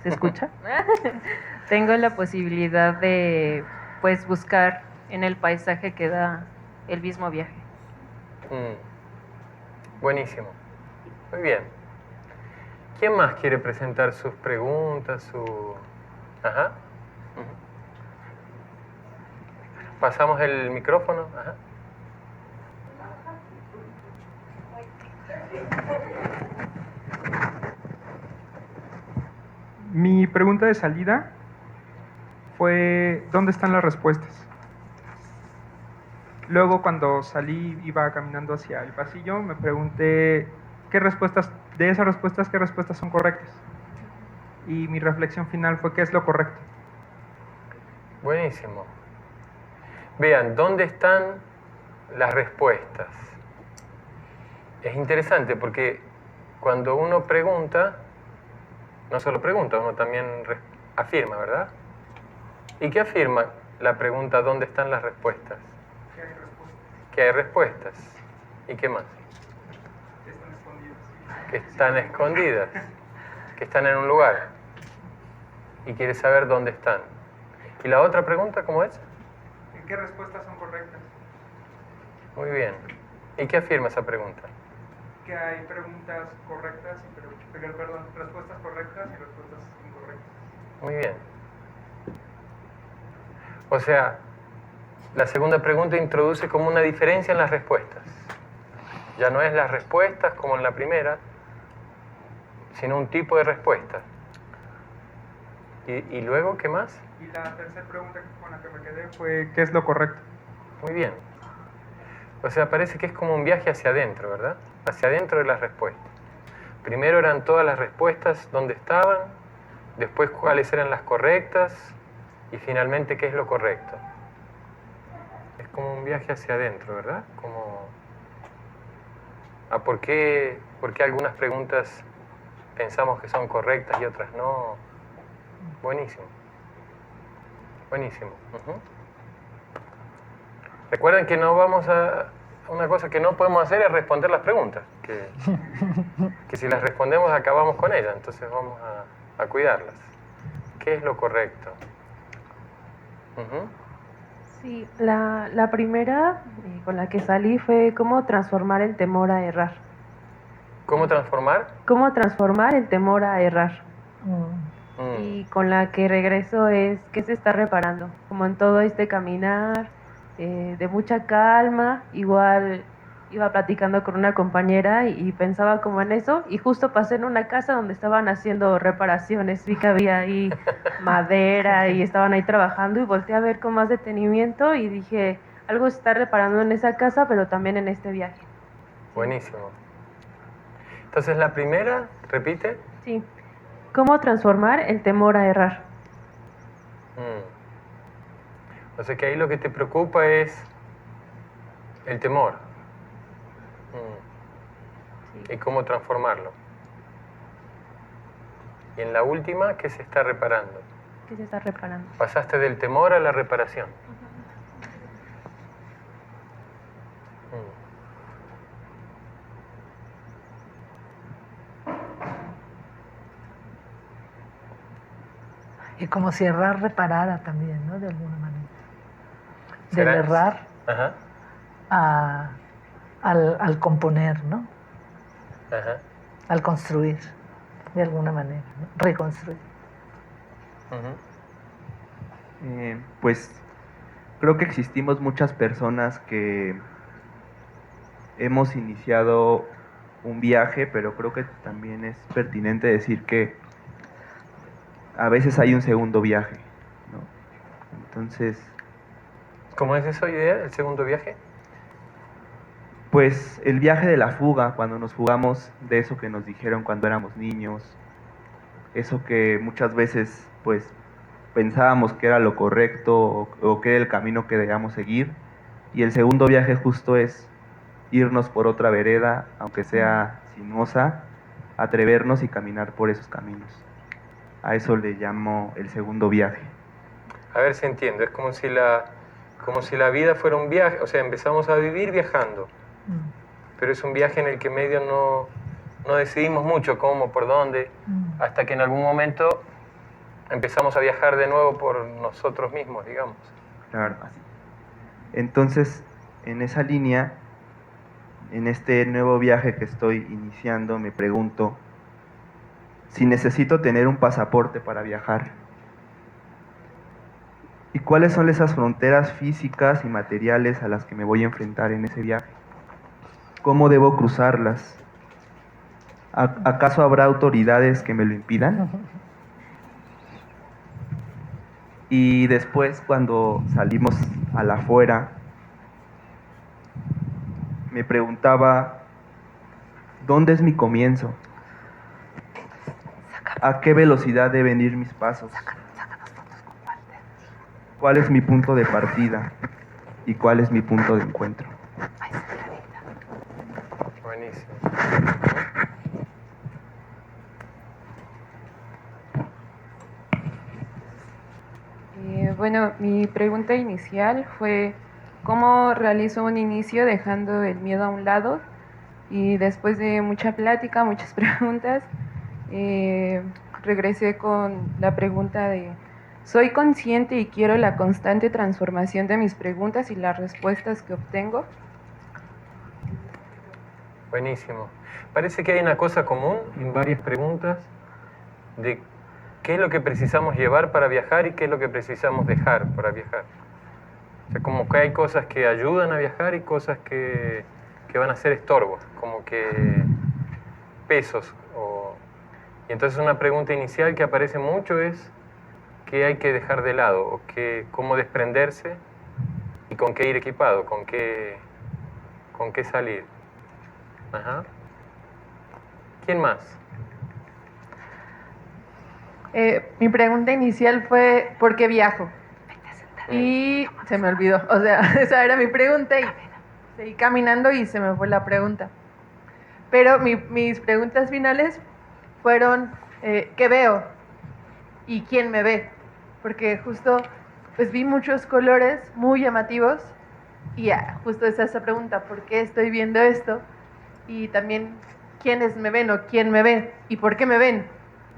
¿Se escucha? Tengo la posibilidad de, pues, buscar en el paisaje que da el mismo viaje.
Buenísimo. Muy bien. ¿Quién más quiere presentar sus preguntas, su... Ajá. Pasamos el micrófono. Ajá.
Mi pregunta de salida fue, ¿dónde están las respuestas? Luego, cuando salí, iba caminando hacia el pasillo, me pregunté qué respuestas, de esas respuestas, qué respuestas son correctas. Y mi reflexión final fue, ¿qué es lo correcto?
Buenísimo. Vean, ¿dónde están las respuestas? Es interesante porque cuando uno pregunta, no solo pregunta, uno también afirma, ¿verdad? ¿Y qué afirma la pregunta ¿dónde están las respuestas? Que hay respuestas. ¿Y qué más?
Que están escondidas.
Que están escondidas, que están en un lugar. Y quiere saber dónde están. ¿Y la otra pregunta cómo es?
¿En qué respuestas son correctas?
Muy bien. ¿Y qué afirma esa pregunta?
Que hay preguntas correctas, perdón, respuestas correctas y respuestas incorrectas.
Muy bien. O sea, la segunda pregunta introduce como una diferencia en las respuestas. Ya no es las respuestas como en la primera, sino un tipo de respuesta. ¿Y luego qué más?
Y la tercera pregunta con la que me quedé fue, ¿qué es lo correcto?
Muy bien. O sea, parece que es como un viaje hacia adentro, ¿verdad? Hacia adentro de las respuestas. Primero eran todas las respuestas donde estaban, después cuáles eran las correctas y finalmente qué es lo correcto. Es como un viaje hacia adentro, ¿verdad? Como ¿por qué algunas preguntas pensamos que son correctas y otras no? Buenísimo. Buenísimo. Recuerden que no vamos a... Una cosa que no podemos hacer es responder las preguntas. Que si las respondemos acabamos con ellas, entonces vamos a cuidarlas. ¿Qué es lo correcto?
Sí, la primera con la que salí fue cómo transformar el temor a errar.
¿Cómo transformar?
Cómo transformar el temor a errar. Y con la que regreso es qué se está reparando, como en todo este caminar, de mucha calma. Igual iba platicando con una compañera y pensaba como en eso, y justo pasé en una casa donde estaban haciendo reparaciones, vi que había ahí madera y estaban ahí trabajando, y volteé a ver con más detenimiento y dije, algo se está reparando en esa casa, pero también en este viaje.
Buenísimo. Entonces la primera, repite.
Sí. ¿Cómo transformar el temor a errar?
O sea que ahí lo que te preocupa es el temor. Y cómo transformarlo. Y en la última, ¿qué se está reparando?
¿Qué se está reparando?
Pasaste del temor a la reparación.
Y como si errar reparara también, ¿no? De alguna manera. Del
¿Será?
errar
Ajá.
al componer, ¿no?
Ajá.
Al construir, de alguna manera, ¿no? Reconstruir.
Pues creo que existimos muchas personas que hemos iniciado un viaje, pero creo que también es pertinente decir que a veces hay un segundo viaje, ¿no? Entonces,
¿Cómo es esa idea, el segundo viaje?
pues el viaje de la fuga, cuando nos fugamos de eso que nos dijeron cuando éramos niños, eso que muchas veces pues pensábamos que era lo correcto o que era el camino que debíamos seguir, y el segundo viaje justo es irnos por otra vereda, aunque sea sinuosa, atrevernos y caminar por esos caminos. A eso le llamo el segundo viaje.
A ver si entiendo, es como si la vida fuera un viaje, o sea, empezamos a vivir viajando, pero es un viaje en el que medio no decidimos mucho cómo, por dónde, hasta que en algún momento empezamos a viajar de nuevo por nosotros mismos, digamos.
Claro, así. Entonces, en esa línea, en este nuevo viaje que estoy iniciando, me pregunto si necesito tener un pasaporte para viajar. ¿Y cuáles son esas fronteras físicas y materiales a las que me voy a enfrentar en ese viaje? ¿Cómo debo cruzarlas? ¿Acaso habrá autoridades que me lo impidan? Y después, cuando salimos a la afuera, me preguntaba, ¿dónde es mi comienzo? ¿A qué velocidad deben ir mis pasos? ¿Cuál es mi punto de partida? ¿Y cuál es mi punto de encuentro?
Buenísimo.
Bueno, mi pregunta inicial fue ¿cómo realizo un inicio dejando el miedo a un lado? Y después de mucha plática, muchas preguntas, regresé con la pregunta de ¿soy consciente y quiero la constante transformación de mis preguntas y las respuestas que obtengo?
Buenísimo. Parece que hay una cosa común en varias preguntas de qué es lo que precisamos llevar para viajar y qué es lo que precisamos dejar para viajar. O sea, como que hay cosas que ayudan a viajar y cosas que van a ser estorbos, como que pesos. Y entonces una pregunta inicial que aparece mucho es qué hay que dejar de lado, o cómo desprenderse y con qué ir equipado, con qué salir. Ajá. ¿Quién más?
Mi pregunta inicial fue ¿por qué viajo? Y se me olvidó, o sea, esa era mi pregunta y seguí caminando y se me fue la pregunta. Pero mis preguntas finales fueron ¿qué veo? ¿Y quién me ve? Porque justo pues vi muchos colores muy llamativos y justo es esa pregunta, ¿por qué estoy viendo esto? Y también ¿quiénes me ven o quién me ve? ¿Y por qué me ven?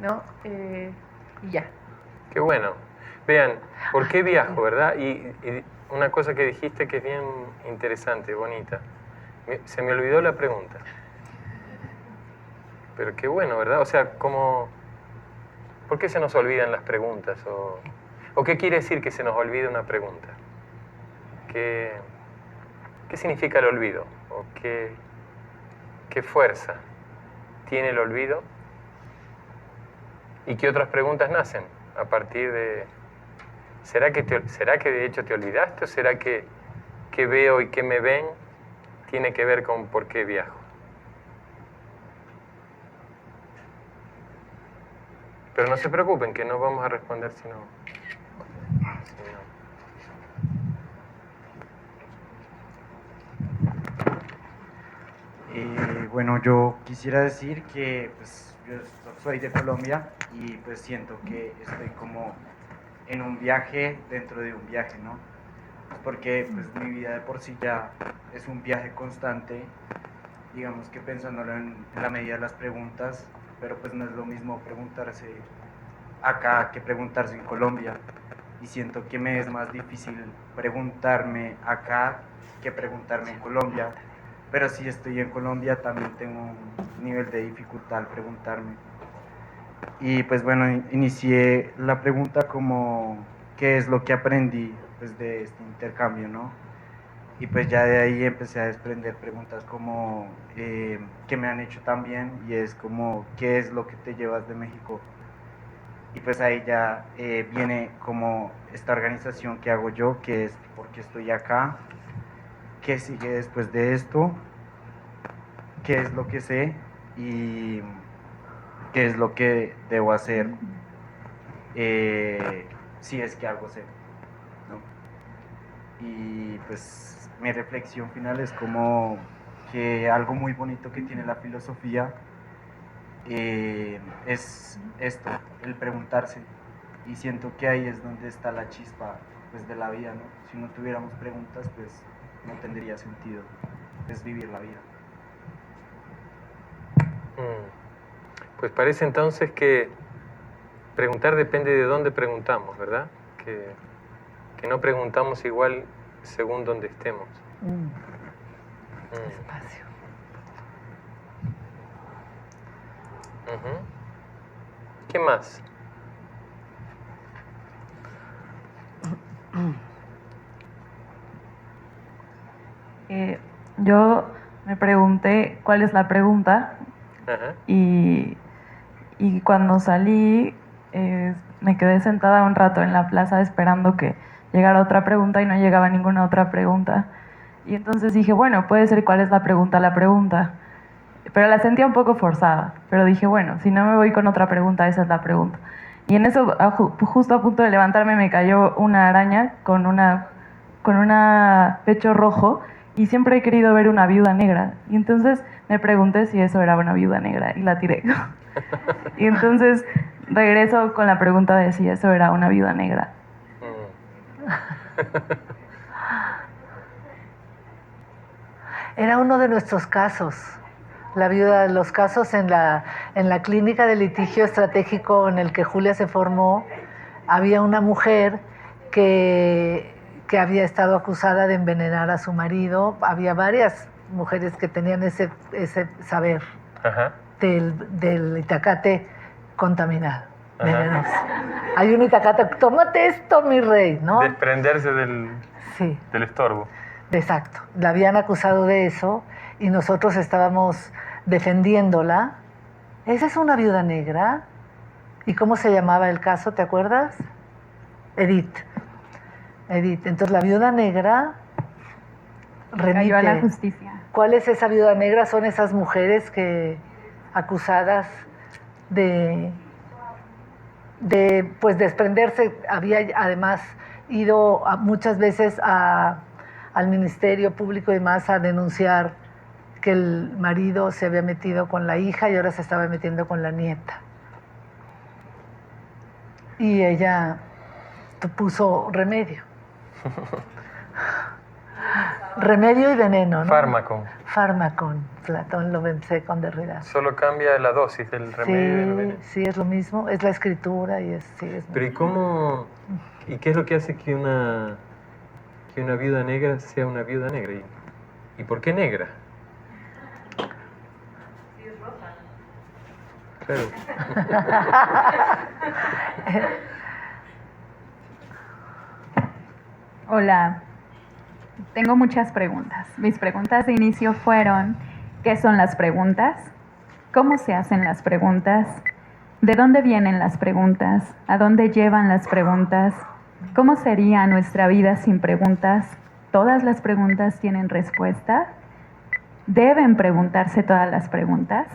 ¿No? Y ya.
Qué bueno. Vean, ¿por qué viajo, verdad? Y una cosa que dijiste que es bien interesante, bonita. Se me olvidó la pregunta. Pero qué bueno, ¿verdad? O sea, ¿por qué se nos olvidan las preguntas? ¿O qué quiere decir que se nos olvide una pregunta? ¿Qué significa el olvido? ¿O qué fuerza tiene el olvido? ¿Y qué otras preguntas nacen a partir de... ¿Será que de hecho te olvidaste o será que qué veo y qué me ven tiene que ver con por qué viajo. Pero no se preocupen, que no vamos a responder si no.
Bueno, yo quisiera decir que pues, yo soy de Colombia y pues siento que estoy como en un viaje dentro de un viaje, ¿no? Porque pues mi vida de por sí ya es un viaje constante, digamos que pensándolo en la medida de las preguntas, pero pues no es lo mismo preguntarse acá que preguntarse en Colombia, y siento que me es más difícil preguntarme acá que preguntarme en Colombia, pero si estoy en Colombia también tengo un nivel de dificultad al preguntarme. Y pues bueno, inicié la pregunta como ¿qué es lo que aprendí pues, de este intercambio, no? Y pues ya de ahí empecé a desprender preguntas como que me han hecho también, y es como ¿qué es lo que te llevas de México? Y pues ahí ya viene como esta organización que hago yo, que es ¿por qué estoy acá? ¿Qué sigue después de esto? ¿Qué es lo que sé? Y ¿qué es lo que debo hacer si es que algo sé, ¿no? Y pues mi reflexión final es como que algo muy bonito que tiene la filosofía es esto, el preguntarse, y siento que ahí es donde está la chispa pues, de la vida, ¿no? Si no tuviéramos preguntas, pues no tendría sentido pues, vivir la vida.
Pues parece entonces que preguntar depende de dónde preguntamos, ¿verdad? Que no preguntamos igual según donde estemos.
Espacio.
¿Qué más?
Yo me pregunté cuál es la pregunta.
Ajá.
Y cuando salí me quedé sentada un rato en la plaza esperando que llegara otra pregunta y no llegaba ninguna otra pregunta. Y entonces dije, bueno, puede ser cuál es la pregunta. Pero la sentía un poco forzada. Pero dije, bueno, si no me voy con otra pregunta, esa es la pregunta. Y en eso, justo a punto de levantarme, me cayó una araña con una pecho rojo. Y siempre he querido ver una viuda negra. Y entonces me pregunté si eso era una viuda negra y la tiré. Y entonces regreso con la pregunta de si eso era una viuda negra.
Era uno de nuestros casos. La viuda, los casos en la clínica de litigio estratégico en el que Julia se formó, había una mujer que había estado acusada de envenenar a su marido. Había varias mujeres que tenían ese saber. Ajá. Del itacate contaminado, venenoso. Hay un itacate, tómate esto, mi rey, ¿no?
Desprenderse del estorbo.
Exacto. La habían acusado de eso y nosotros estábamos defendiéndola. ¿Esa es una viuda negra? ¿Y cómo se llamaba el caso? ¿Te acuerdas? Edith. Entonces la viuda negra remite.
Cayó a la justicia.
¿Cuál es esa viuda negra? Son esas mujeres que acusadas de pues desprenderse. Había además ido muchas veces al Ministerio Público y más a denunciar que el marido se había metido con la hija y ahora se estaba metiendo con la nieta. Y ella puso remedio. Remedio y veneno, ¿no? Fármacon. Platón lo vence con Derrida.
Solo cambia la dosis del remedio y del veneno.
Sí, es lo mismo. Es la escritura y es... Sí, es
pero ¿y cómo? ¿Y qué es lo que hace que una viuda negra sea una viuda negra? ¿Y por qué negra?
Sí, es roja.
Claro.
Hola, tengo muchas preguntas. Mis preguntas de inicio fueron, ¿qué son las preguntas? ¿Cómo se hacen las preguntas? ¿De dónde vienen las preguntas? ¿A dónde llevan las preguntas? ¿Cómo sería nuestra vida sin preguntas? todas las preguntas tienen respuesta, deben preguntarse todas las preguntas.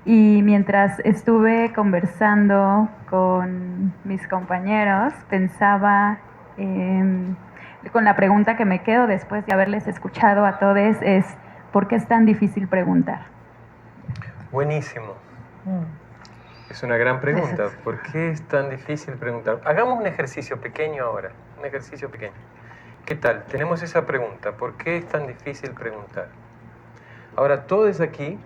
Y mientras estuve conversando con mis compañeros, pensaba con la pregunta que me quedo después de haberles escuchado a todos es, ¿por qué es tan difícil preguntar?
Buenísimo. Es una gran pregunta. ¿Por qué es tan difícil preguntar? Hagamos un ejercicio pequeño ahora. Un ejercicio pequeño. ¿Qué tal? Tenemos esa pregunta. ¿Por qué es tan difícil preguntar? Ahora, todos aquí,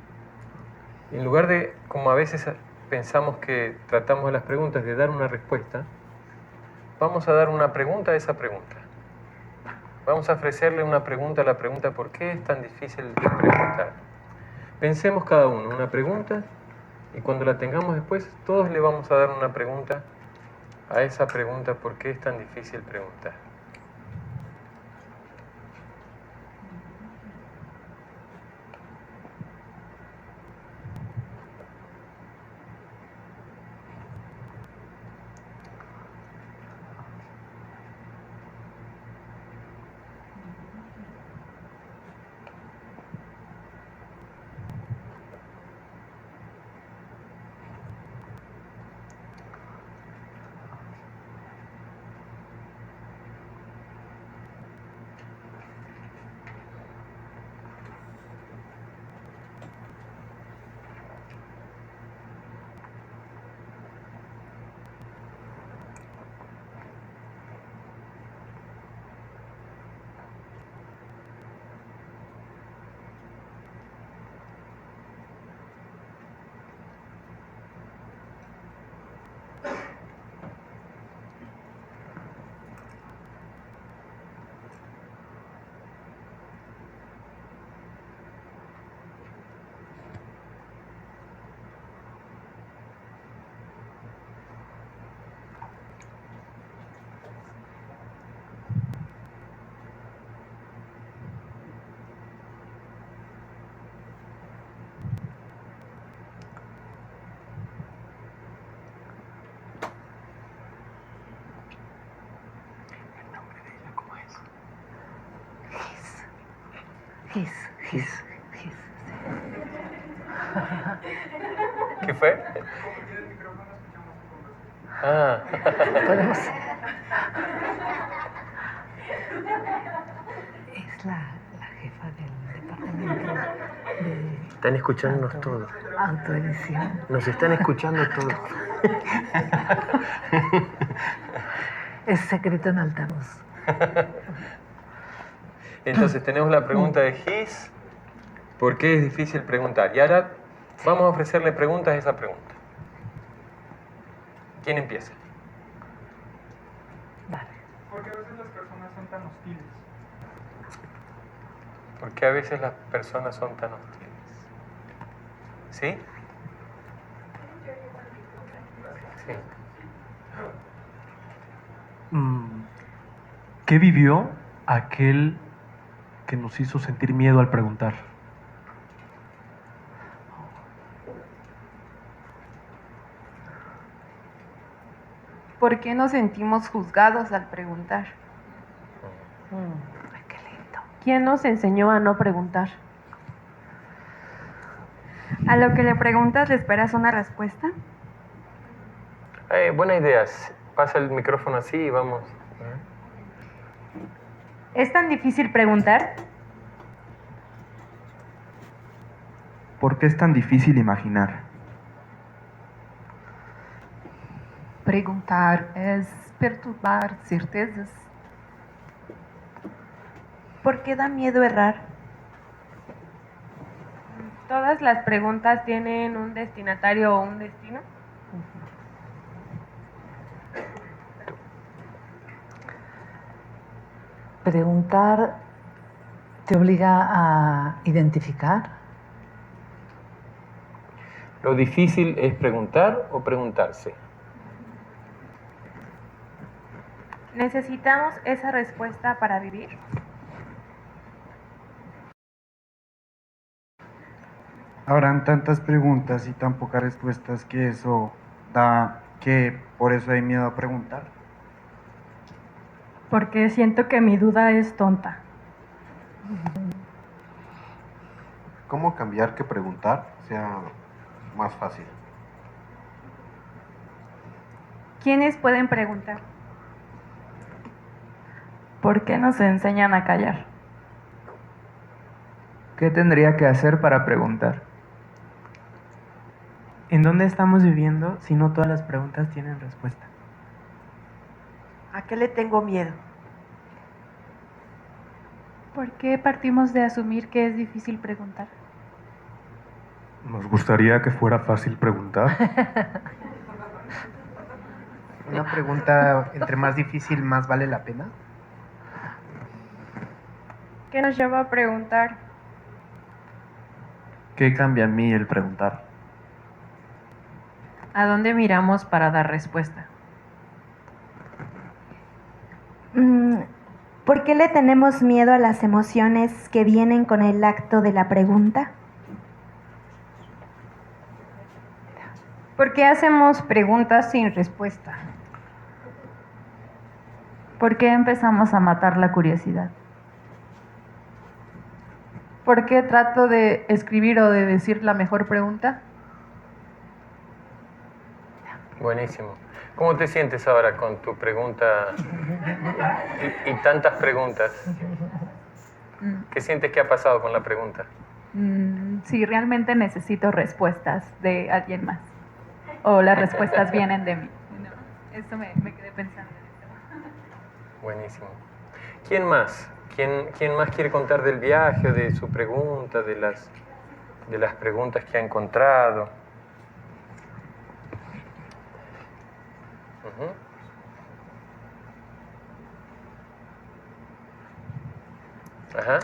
en lugar de, como a veces pensamos que tratamos las preguntas de dar una respuesta, vamos a dar una pregunta a esa pregunta. Vamos a ofrecerle una pregunta a la pregunta ¿por qué es tan difícil preguntar? Pensemos cada uno una pregunta y cuando la tengamos después, todos le vamos a dar una pregunta a esa pregunta ¿por qué es tan difícil preguntar? ¿Qué fue? Ah.
Podemos. Es la jefa del departamento de...
Están escuchándonos todos.
Autoedición.
Nos están escuchando todos.
Es secreto en altavoz.
Entonces tenemos la pregunta de Gis, ¿por qué es difícil preguntar? Y ahora vamos a ofrecerle preguntas a esa pregunta. ¿Quién empieza?
Porque a veces las personas son tan hostiles.
¿Por qué a veces las personas son tan hostiles? ¿Sí? Sí.
¿Qué vivió aquel que nos hizo sentir miedo al preguntar?
¿Por qué nos sentimos juzgados al preguntar?
Qué lindo.
¿Quién nos enseñó a no preguntar?
¿A lo que le preguntas le esperas una respuesta?
Buena idea. Pasa el micrófono así y vamos.
¿Es tan difícil preguntar?
¿Por qué es tan difícil imaginar?
Preguntar es perturbar certezas.
¿Por qué da miedo errar?
¿Todas las preguntas tienen un destinatario o un destino?
Preguntar te obliga a identificar.
¿Lo difícil es preguntar o preguntarse?
¿Necesitamos esa respuesta para vivir?
Habrán tantas preguntas y tan pocas respuestas que eso da que por eso hay miedo a preguntar.
Porque siento que mi duda es tonta.
¿Cómo cambiar que preguntar sea más fácil?
¿Quiénes pueden preguntar?
¿Por qué nos enseñan a callar?
¿Qué tendría que hacer para preguntar?
¿En dónde estamos viviendo si no todas las preguntas tienen respuesta?
¿A qué le tengo miedo?
¿Por qué partimos de asumir que es difícil preguntar?
Nos gustaría que fuera fácil preguntar.
Una pregunta entre más difícil, más vale la pena.
¿Qué nos lleva a preguntar?
¿Qué cambia en mí el preguntar?
¿A dónde miramos para dar respuesta?
¿Por qué le tenemos miedo a las emociones que vienen con el acto de la pregunta?
¿Por qué hacemos preguntas sin respuesta?
¿Por qué empezamos a matar la curiosidad?
¿Por qué trato de escribir o de decir la mejor pregunta?
Buenísimo. ¿Cómo te sientes ahora con tu pregunta y tantas preguntas? ¿Qué sientes que ha pasado con la pregunta?
Sí, realmente necesito respuestas de alguien más. O las respuestas vienen de mí. No, esto me quedé pensando.
Buenísimo. ¿Quién más? ¿Quién más quiere contar del viaje, de su pregunta, de las preguntas que ha encontrado? Ajá.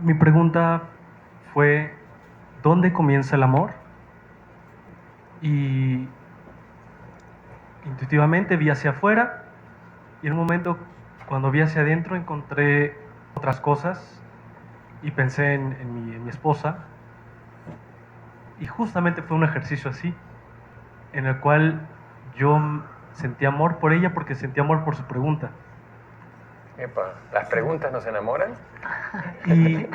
Mi pregunta fue, ¿dónde comienza el amor? Y intuitivamente vi hacia afuera y en un momento cuando vi hacia adentro encontré otras cosas y pensé en mi esposa y justamente fue un ejercicio así en el cual yo sentí amor por ella porque sentí amor por su pregunta.
Epa, ¿las preguntas nos enamoran?
Y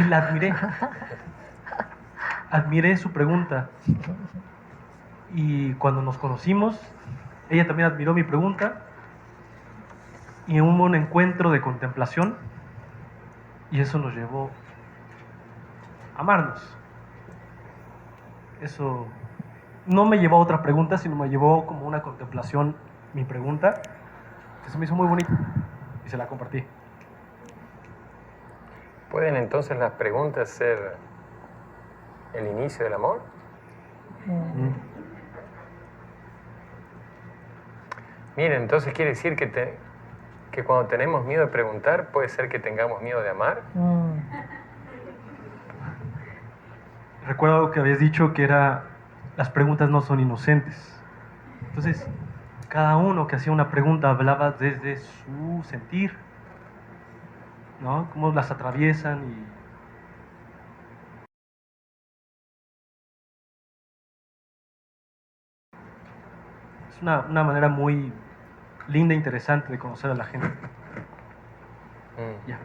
la admiré. Admiré su pregunta. Y cuando nos conocimos, ella también admiró mi pregunta. Y hubo un encuentro de contemplación. Y eso nos llevó a amarnos. Eso no me llevó a otra pregunta, sino me llevó como una contemplación, mi pregunta, que se me hizo muy bonita. Y se la compartí.
¿Pueden entonces las preguntas ser el inicio del amor? Miren, entonces quiere decir que cuando tenemos miedo de preguntar, puede ser que tengamos miedo de amar.
Recuerdo algo que habías dicho que era, las preguntas no son inocentes. Entonces, cada uno que hacía una pregunta hablaba desde su sentir, ¿no? Cómo las atraviesan y... Es una manera muy linda e interesante de conocer a la gente. Ya.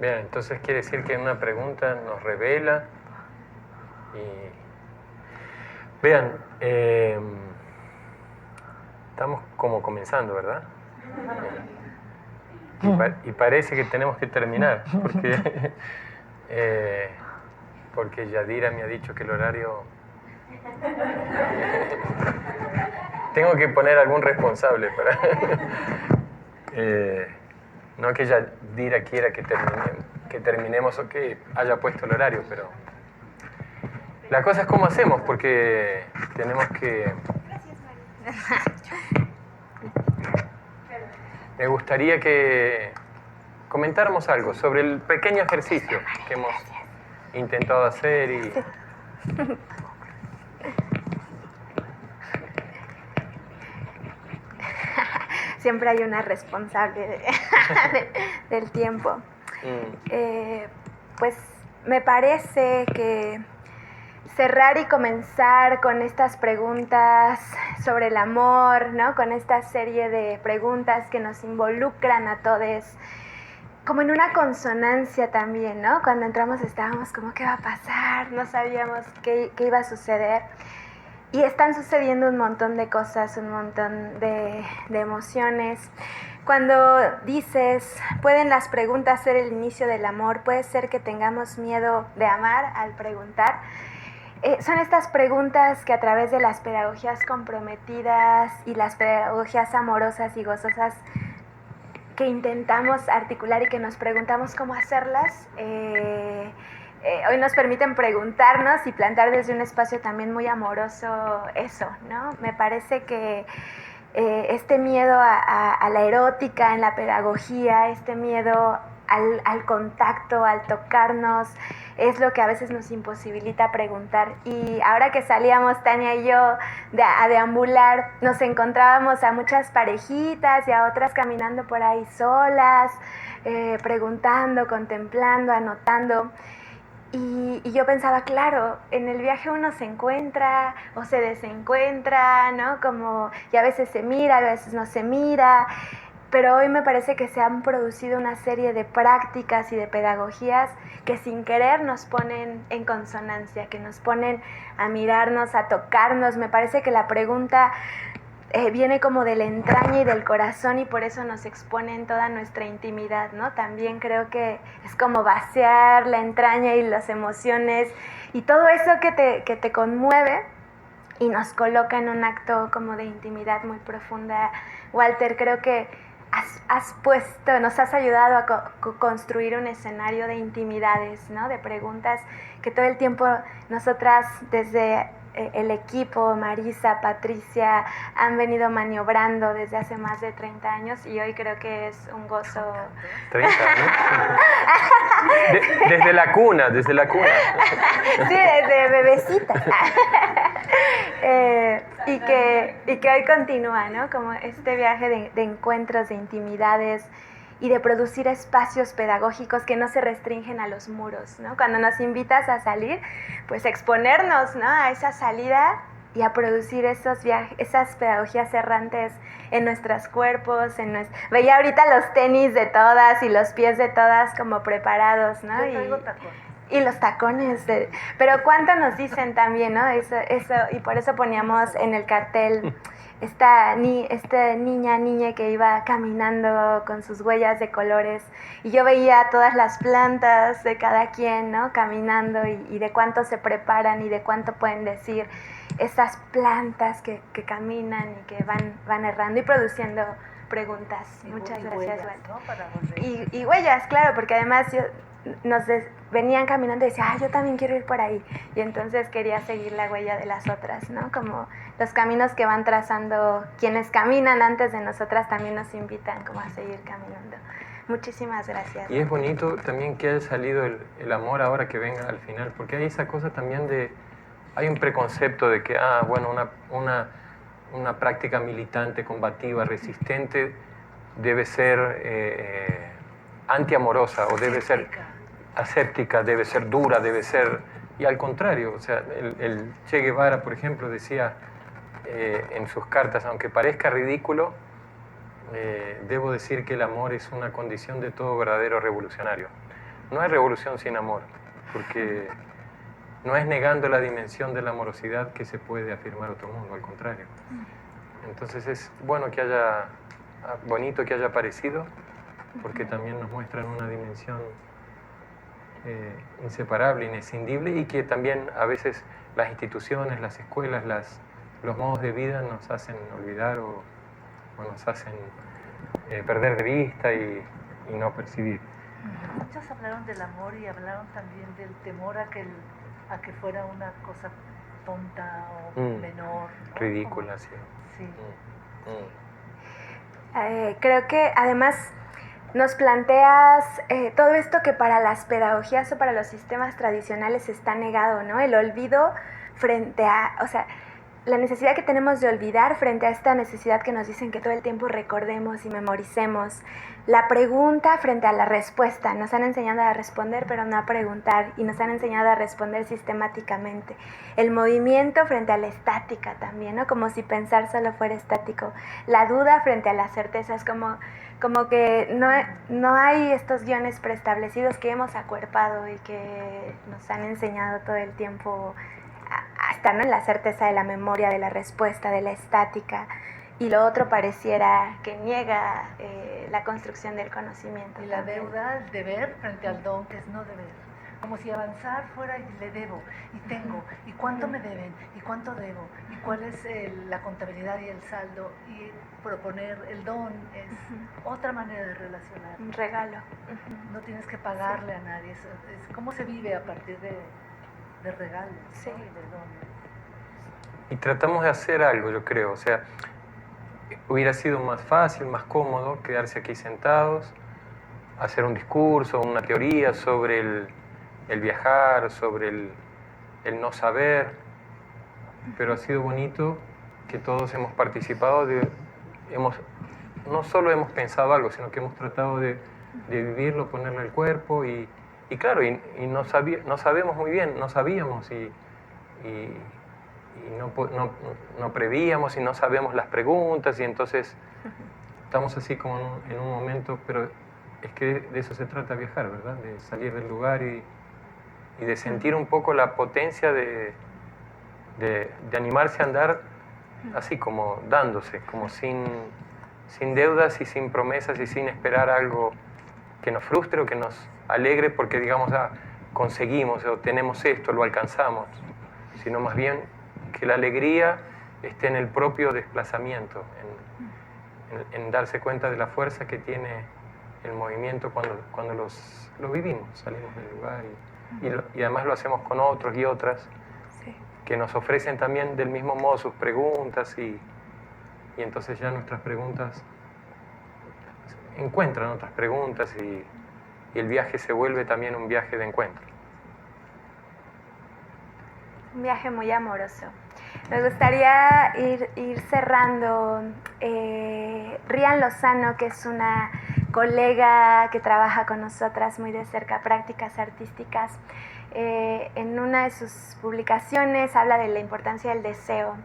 Bien, entonces quiere decir que una pregunta nos revela y... Vean, estamos como comenzando, ¿verdad? Y parece que tenemos que terminar, porque Yadira me ha dicho que el horario... Tengo que poner algún responsable para... no que Yadira quiera que terminemos o que haya puesto el horario, pero... La cosa es cómo hacemos, porque tenemos que... Me gustaría que comentáramos algo sobre el pequeño ejercicio que hemos intentado hacer y...
Siempre hay una responsable del tiempo. Pues me parece que cerrar y comenzar con estas preguntas sobre el amor, ¿no? Con esta serie de preguntas que nos involucran a todos, como en una consonancia también, ¿no? Cuando entramos estábamos como, ¿qué va a pasar? No sabíamos qué iba a suceder. Y están sucediendo un montón de cosas, un montón de emociones. Cuando dices, ¿pueden las preguntas ser el inicio del amor? Puede ser que tengamos miedo de amar al preguntar. Son estas preguntas que a través de las pedagogías comprometidas y las pedagogías amorosas y gozosas que intentamos articular y que nos preguntamos cómo hacerlas, hoy nos permiten preguntarnos y plantar desde un espacio también muy amoroso eso, ¿no? Me parece que este miedo a la erótica en la pedagogía, este miedo al contacto, al tocarnos, es lo que a veces nos imposibilita preguntar. Y ahora que salíamos Tania y yo a deambular, nos encontrábamos a muchas parejitas y a otras caminando por ahí solas, preguntando, contemplando, anotando. Y yo pensaba, claro, en el viaje uno se encuentra o se desencuentra, ¿no? Como, y a veces se mira, a veces no se mira, pero hoy me parece que se han producido una serie de prácticas y de pedagogías que sin querer nos ponen en consonancia, que nos ponen a mirarnos, a tocarnos. Me parece que la pregunta viene como de la entraña y del corazón y por eso nos expone en toda nuestra intimidad, ¿no? También creo que es como vaciar la entraña y las emociones y todo eso que te conmueve y nos coloca en un acto como de intimidad muy profunda. Walter, creo que nos has ayudado a construir un escenario de intimidades, ¿no? De preguntas que todo el tiempo nosotras desde el equipo, Marisa, Patricia, han venido maniobrando desde hace más de 30 años y hoy creo que es un gozo.
30 años. Desde la cuna.
Sí, desde bebecita. Y que hoy continúa, ¿no? Como este viaje de encuentros, de intimidades y de producir espacios pedagógicos que no se restringen a los muros, ¿no? Cuando nos invitas a salir, pues exponernos, ¿no? A esa salida y a producir esas pedagogías errantes en nuestros cuerpos, veía ahorita los tenis de todas y los pies de todas como preparados, ¿no? Y los tacones, pero cuánto nos dicen también, ¿no? Eso, y por eso poníamos en el cartel esta niña que iba caminando con sus huellas de colores y yo veía todas las plantas de cada quien, ¿no? Caminando y de cuánto se preparan y de cuánto pueden decir esas plantas que caminan y que van errando y produciendo preguntas. Muchas gracias, Walter. Y huellas, claro, porque además venían caminando y decían, yo también quiero ir por ahí. Y entonces quería seguir la huella de las otras, ¿no? Como los caminos que van trazando quienes caminan antes de nosotras también nos invitan como a seguir caminando. Muchísimas gracias.
Y es bonito también que haya salido el amor ahora que venga al final, porque hay esa cosa también hay un preconcepto de que, bueno, una práctica militante, combativa, resistente debe ser antiamorosa o debe ser aséptica, debe ser dura, debe ser... Y al contrario, o sea, el Che Guevara, por ejemplo, decía en sus cartas, aunque parezca ridículo, debo decir que el amor es una condición de todo verdadero revolucionario. No hay revolución sin amor, porque no es negando la dimensión de la amorosidad que se puede afirmar otro mundo, al contrario. Entonces es bonito que haya aparecido, porque también nos muestran una dimensión inseparable, inescindible, y que también a veces las instituciones, las escuelas, los modos de vida nos hacen olvidar o nos hacen perder de vista y no percibir.
Muchos hablaron del amor y hablaron también del temor a que fuera una cosa tonta o menor, ¿no?
Ridícula, sí.
Creo que además nos planteas todo esto que para las pedagogías o para los sistemas tradicionales está negado, ¿no? El olvido frente a, o sea, la necesidad que tenemos de olvidar frente a esta necesidad que nos dicen que todo el tiempo recordemos y memoricemos. La pregunta frente a la respuesta. Nos han enseñado a responder, pero no a preguntar, y nos han enseñado a responder sistemáticamente. El movimiento frente a la estática también, ¿no? Como si pensar solo fuera estático. La duda frente a las certezas, como que no hay estos guiones preestablecidos que hemos acuerpado y que nos han enseñado todo el tiempo hasta, ¿no?, en la certeza de la memoria, de la respuesta, de la estática, y lo otro pareciera que niega la construcción del conocimiento.
Y la deuda, el deber frente al don, que es no deber. Como si avanzar fuera y le debo, y tengo, y cuánto me deben, y cuánto debo, y cuál es la contabilidad y el saldo, y proponer el don es otra manera de relacionar.
Un regalo.
No tienes que pagarle a nadie, es cómo se vive a partir de regalos, ¿no? Y de dones.
Y tratamos de hacer algo, yo creo, o sea, hubiera sido más fácil, más cómodo quedarse aquí sentados, hacer un discurso, una teoría sobre el viajar, sobre el no saber, pero ha sido bonito que todos hemos participado, no solo hemos pensado algo, sino que hemos tratado de vivirlo, ponerle el cuerpo y claro, y no sabemos muy bien, no sabíamos y no prevíamos y no sabemos las preguntas, y entonces estamos así como en un momento, pero es que de eso se trata viajar, ¿verdad? De salir del lugar y de sentir un poco la potencia de animarse a andar así como dándose, como sin deudas y sin promesas y sin esperar algo que nos frustre o que nos alegre porque digamos, conseguimos o tenemos esto, lo alcanzamos, sino más bien que la alegría esté en el propio desplazamiento, en darse cuenta de la fuerza que tiene el movimiento cuando lo vivimos, salimos del lugar y además lo hacemos con otros y otras que nos ofrecen también del mismo modo sus preguntas y entonces ya nuestras preguntas encuentran otras preguntas y el viaje se vuelve también un viaje de encuentro.
Un viaje muy amoroso. Me gustaría ir cerrando. Rian Lozano, que es una colega que trabaja con nosotras muy de cerca, prácticas artísticas, en una de sus publicaciones habla de la importancia del deseo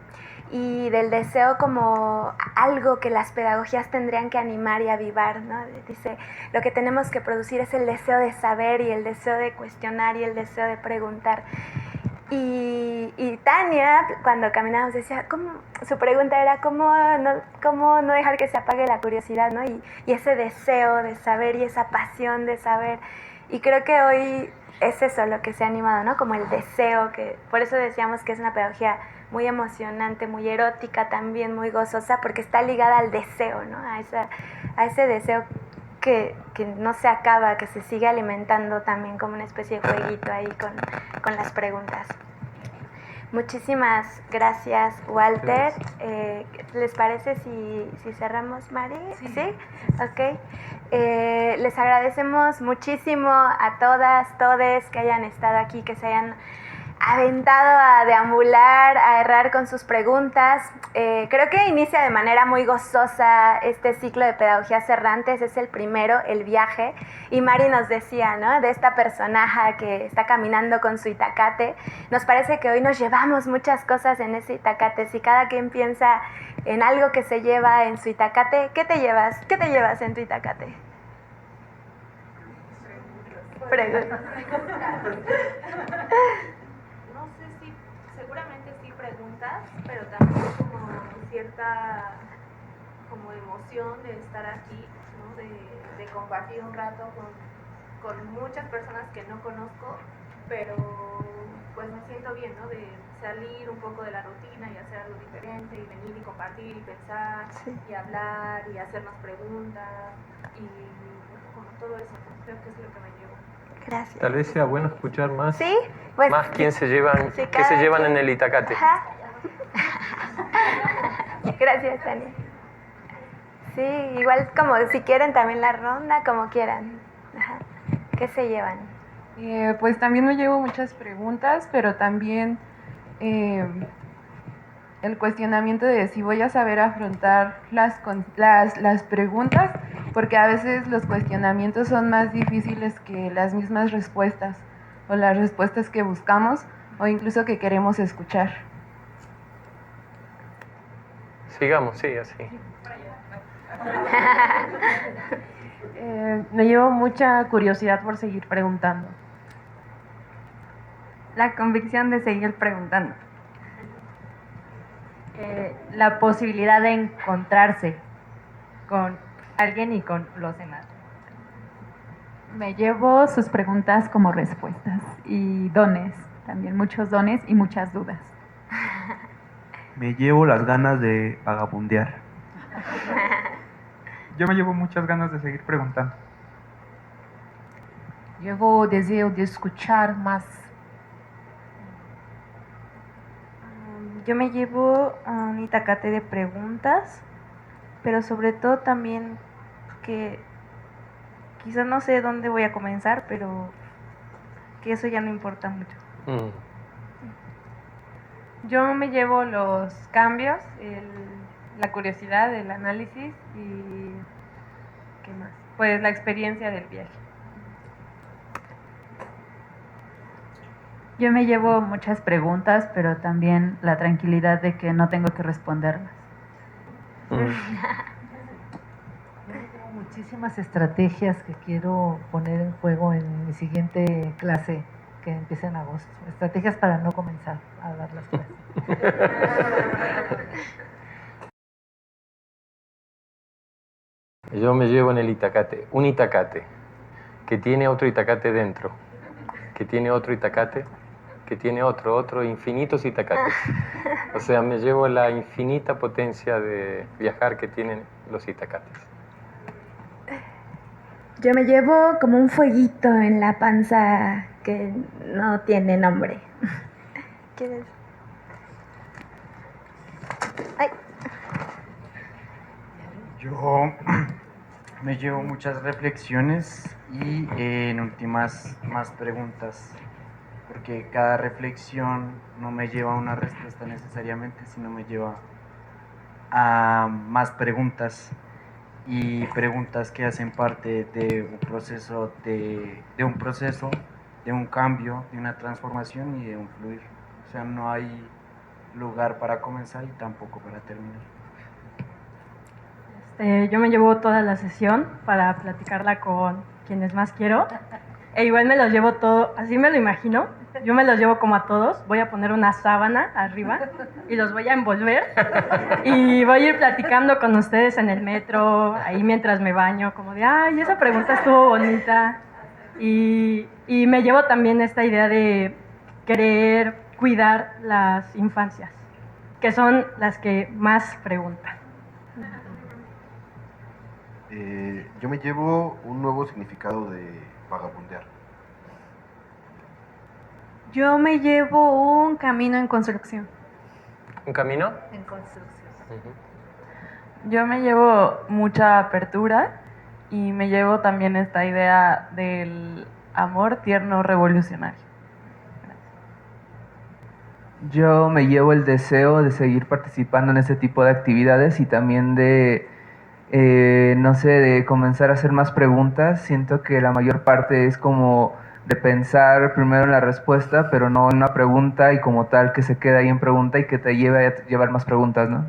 y del deseo como algo que las pedagogías tendrían que animar y avivar, ¿no? Dice, lo que tenemos que producir es el deseo de saber y el deseo de cuestionar y el deseo de preguntar. Y Tania, cuando caminábamos, decía, su pregunta era cómo no dejar que se apague la curiosidad, ¿no? Y ese deseo de saber y esa pasión de saber. Y creo que hoy es eso lo que se ha animado, ¿no? Como el deseo, que por eso decíamos que es una pedagogía muy emocionante, muy erótica también, muy gozosa, porque está ligada al deseo, ¿no? A ese deseo que no se acaba, que se sigue alimentando también como una especie de jueguito ahí con las preguntas. Muchísimas gracias, Walter. ¿Les parece si cerramos, Mari? ¿Sí? Ok. Les agradecemos muchísimo a todas, todes que hayan estado aquí, que se hayan aventado a deambular, a errar con sus preguntas. Creo que inicia de manera muy gozosa este ciclo de pedagogías errantes, es el primero, el viaje, y Mari nos decía, ¿no?, de esta personaje que está caminando con su itacate. Nos parece que hoy nos llevamos muchas cosas en ese itacate. Si cada quien piensa en algo que se lleva en su itacate, ¿qué te llevas? ¿Qué te llevas en tu itacate? Preguntas.
Seguramente sí preguntas, pero también como cierta como emoción de estar aquí, ¿no? de compartir un rato con muchas personas que no conozco, pero pues me siento bien, ¿no? De salir un poco de la rutina y hacer algo diferente y venir y compartir y pensar y hablar y hacernos preguntas y bueno, todo eso creo que es lo que me llevo.
Gracias.
Tal vez sea bueno escuchar más,
¿sí? Pues,
más qué se llevan en el itacate.
Ajá. Gracias, Tania. Sí, igual como si quieren también la ronda, como quieran. Ajá. ¿Qué se llevan?
Pues también me llevo muchas preguntas, pero también el cuestionamiento de si voy a saber afrontar las preguntas, porque a veces los cuestionamientos son más difíciles que las mismas respuestas, o las respuestas que buscamos, o incluso que queremos escuchar.
Sigamos, sí, así.
Me llevo mucha curiosidad por seguir preguntando.
La convicción de seguir preguntando. La posibilidad de encontrarse con alguien y con los demás.
Me llevo sus preguntas como respuestas y dones, también muchos dones y muchas dudas.
Me llevo las ganas de vagabundear.
Yo me llevo muchas ganas de seguir preguntando.
Llevo deseo de escuchar más.
Yo me llevo un itacate de preguntas, pero sobre todo también que quizás no sé dónde voy a comenzar, pero que eso ya no importa mucho.
Yo me llevo los cambios, la curiosidad, el análisis y ¿qué más? Pues la experiencia del viaje.
Yo me llevo muchas preguntas, pero también la tranquilidad de que no tengo que responderlas.
Tengo muchísimas estrategias que quiero poner en juego en mi siguiente clase que empieza en agosto. Estrategias para no comenzar a dar las clases.
Yo me llevo en el itacate, un itacate, que tiene otro itacate dentro, que tiene otro itacate, que tiene otro, infinitos itacates. O sea, me llevo la infinita potencia de viajar que tienen los itacates.
Yo me llevo como un fueguito en la panza que no tiene nombre. ¿Quieres? Ay.
Yo me llevo muchas reflexiones y en últimas más preguntas, porque cada reflexión no me lleva a una respuesta necesariamente, sino me lleva a más preguntas y preguntas que hacen parte de un proceso, de un cambio, de una transformación y de un fluir. O sea, no hay lugar para comenzar y tampoco para terminar.
Yo me llevo toda la sesión para platicarla con quienes más quiero. E igual me los llevo todo, así me lo imagino. Yo me los llevo como a todos. Voy a poner una sábana arriba y los voy a envolver. Y voy a ir platicando con ustedes en el metro, ahí mientras me baño, como de, ay, esa pregunta estuvo bonita. Y me llevo también esta idea de querer cuidar las infancias, que son las que más preguntan.
Yo me llevo un nuevo significado de vagabundear.
Yo me llevo un camino en construcción.
¿Un camino?
En construcción.
Yo me llevo mucha apertura y me llevo también esta idea del amor tierno revolucionario.
Yo me llevo el deseo de seguir participando en este tipo de actividades y también de, no sé, de comenzar a hacer más preguntas. Siento que la mayor parte es como de pensar primero en la respuesta, pero no en una pregunta y como tal que se queda ahí en pregunta y que te lleve a llevar más preguntas, ¿no?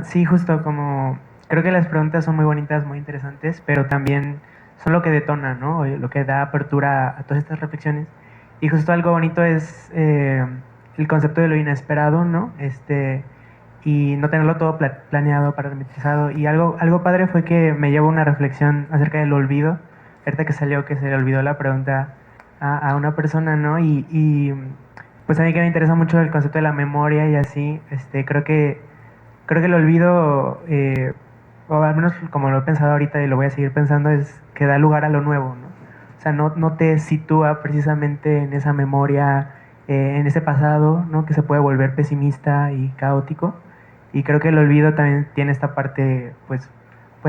Sí, justo como creo que las preguntas son muy bonitas, muy interesantes, pero también son lo que detona, ¿no? Lo que da apertura a todas estas reflexiones. Y justo algo bonito es el concepto de lo inesperado, ¿no? Y no tenerlo todo planeado, parametrizado. Y algo padre fue que me llevó una reflexión acerca del olvido. Ahorita que salió que se le olvidó la pregunta a una persona, ¿no? Y pues a mí que me interesa mucho el concepto de la memoria y así, creo que el olvido, o al menos como lo he pensado ahorita y lo voy a seguir pensando, es que da lugar a lo nuevo, ¿no? O sea, no te sitúa precisamente en esa memoria, en ese pasado, ¿no? Que se puede volver pesimista y caótico. Y creo que el olvido también tiene esta parte, pues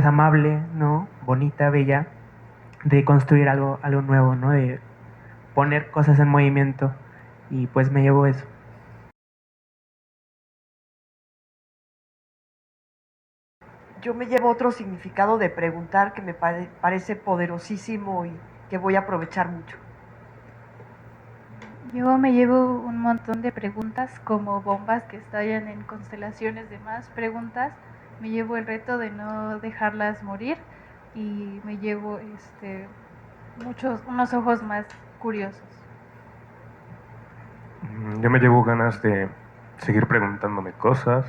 amable, ¿no? Bonita, bella, de construir algo nuevo, ¿no? De poner cosas en movimiento. Y pues me llevo eso.
Yo me llevo otro significado de preguntar que me parece poderosísimo y que voy a aprovechar mucho.
Yo me llevo un montón de preguntas como bombas que estallan en constelaciones de más preguntas. Me llevo el reto de no dejarlas morir y me llevo unos ojos más curiosos.
Yo me llevo ganas de seguir preguntándome cosas,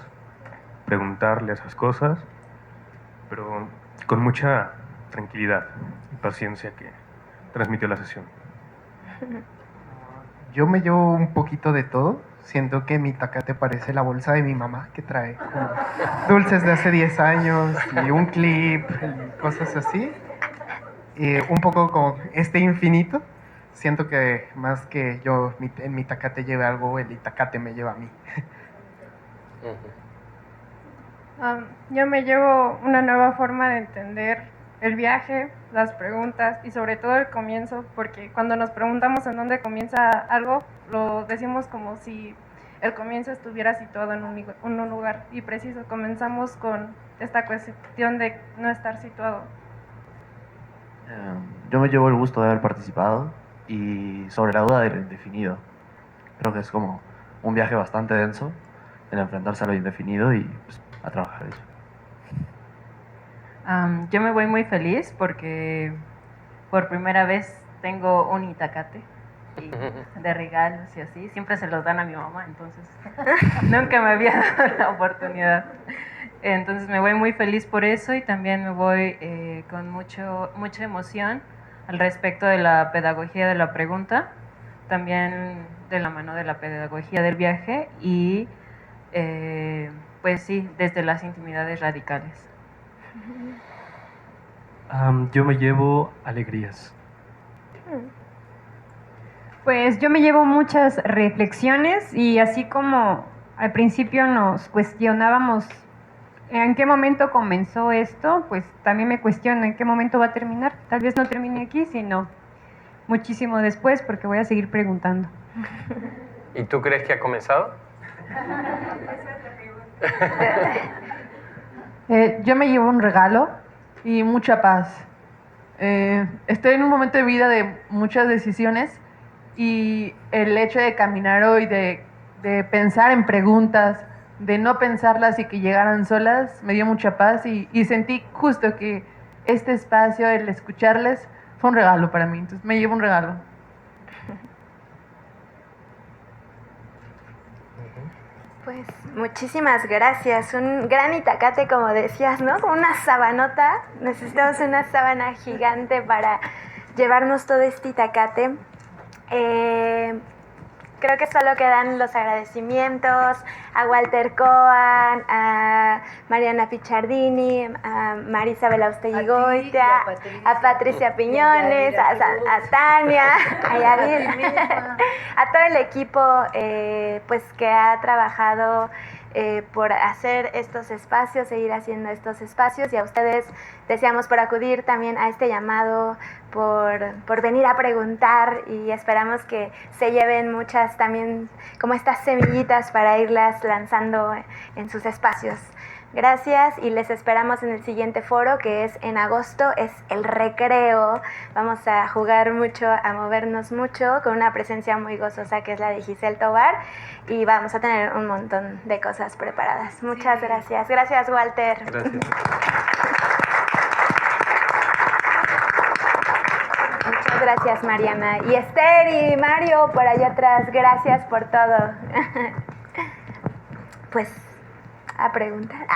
preguntarle esas cosas, pero con mucha tranquilidad y paciencia que transmitió la sesión.
Yo me llevo un poquito de todo. Siento que mi Itacate parece la bolsa de mi mamá, que trae como dulces de hace 10 años y un clip y cosas así. Y un poco como infinito. Siento que más que yo en mi Itacate lleve algo, el Itacate me lleva a mí.
Yo me llevo una nueva forma de entender el viaje, las preguntas y sobre todo el comienzo, porque cuando nos preguntamos en dónde comienza algo, lo decimos como si el comienzo estuviera situado en un lugar, y preciso, comenzamos con esta cuestión de no estar situado.
Yo me llevo el gusto de haber participado y sobre la duda de lo indefinido. Creo que es como un viaje bastante denso, el enfrentarse a lo indefinido y pues, a trabajar eso.
Yo me voy muy feliz porque por primera vez tengo un Itacate de regalos y así. Siempre se los dan a mi mamá, entonces nunca me había dado la oportunidad. Entonces me voy muy feliz por eso y también me voy con mucha emoción al respecto de la pedagogía de la pregunta, también de la mano de la pedagogía del viaje y pues sí, desde las intimidades radicales.
Yo me llevo alegrías.
Pues yo me llevo muchas reflexiones y así como al principio nos cuestionábamos en qué momento comenzó esto, pues también me cuestiono en qué momento va a terminar. Tal vez no termine aquí, sino muchísimo después, porque voy a seguir preguntando.
¿Y tú crees que ha comenzado?
Yo me llevo un regalo y mucha paz. Estoy en un momento de vida de muchas decisiones y el hecho de caminar hoy, de pensar en preguntas, de no pensarlas y que llegaran solas, me dio mucha paz y sentí justo que este espacio, el escucharles, fue un regalo para mí. Entonces me llevo un regalo.
Pues muchísimas gracias. Un gran Itacate, como decías, ¿no? Una sabanota. Necesitamos una sábana gigante para llevarnos todo este Itacate. Creo que solo quedan los agradecimientos a Walter Coan, a Mariana Pichardini, a Marisabel Austeguigoitia, a Patricia Piñones, a Tania, a Yadil, a todo el equipo pues que ha trabajado por hacer estos espacios, seguir haciendo estos espacios, y a ustedes deseamos por acudir también a este llamado, por venir a preguntar, y esperamos que se lleven muchas también como estas semillitas para irlas lanzando en sus espacios. Gracias y les esperamos en el siguiente foro, que es en agosto, es el recreo. Vamos a jugar mucho, a movernos mucho, con una presencia muy gozosa que es la de Giselle Tobar, y vamos a tener un montón de cosas preparadas. Muchas gracias. Gracias, Walter.
Gracias.
Muchas gracias, Mariana. Y Esther y Mario por allá atrás, gracias por todo. Pues, a preguntar.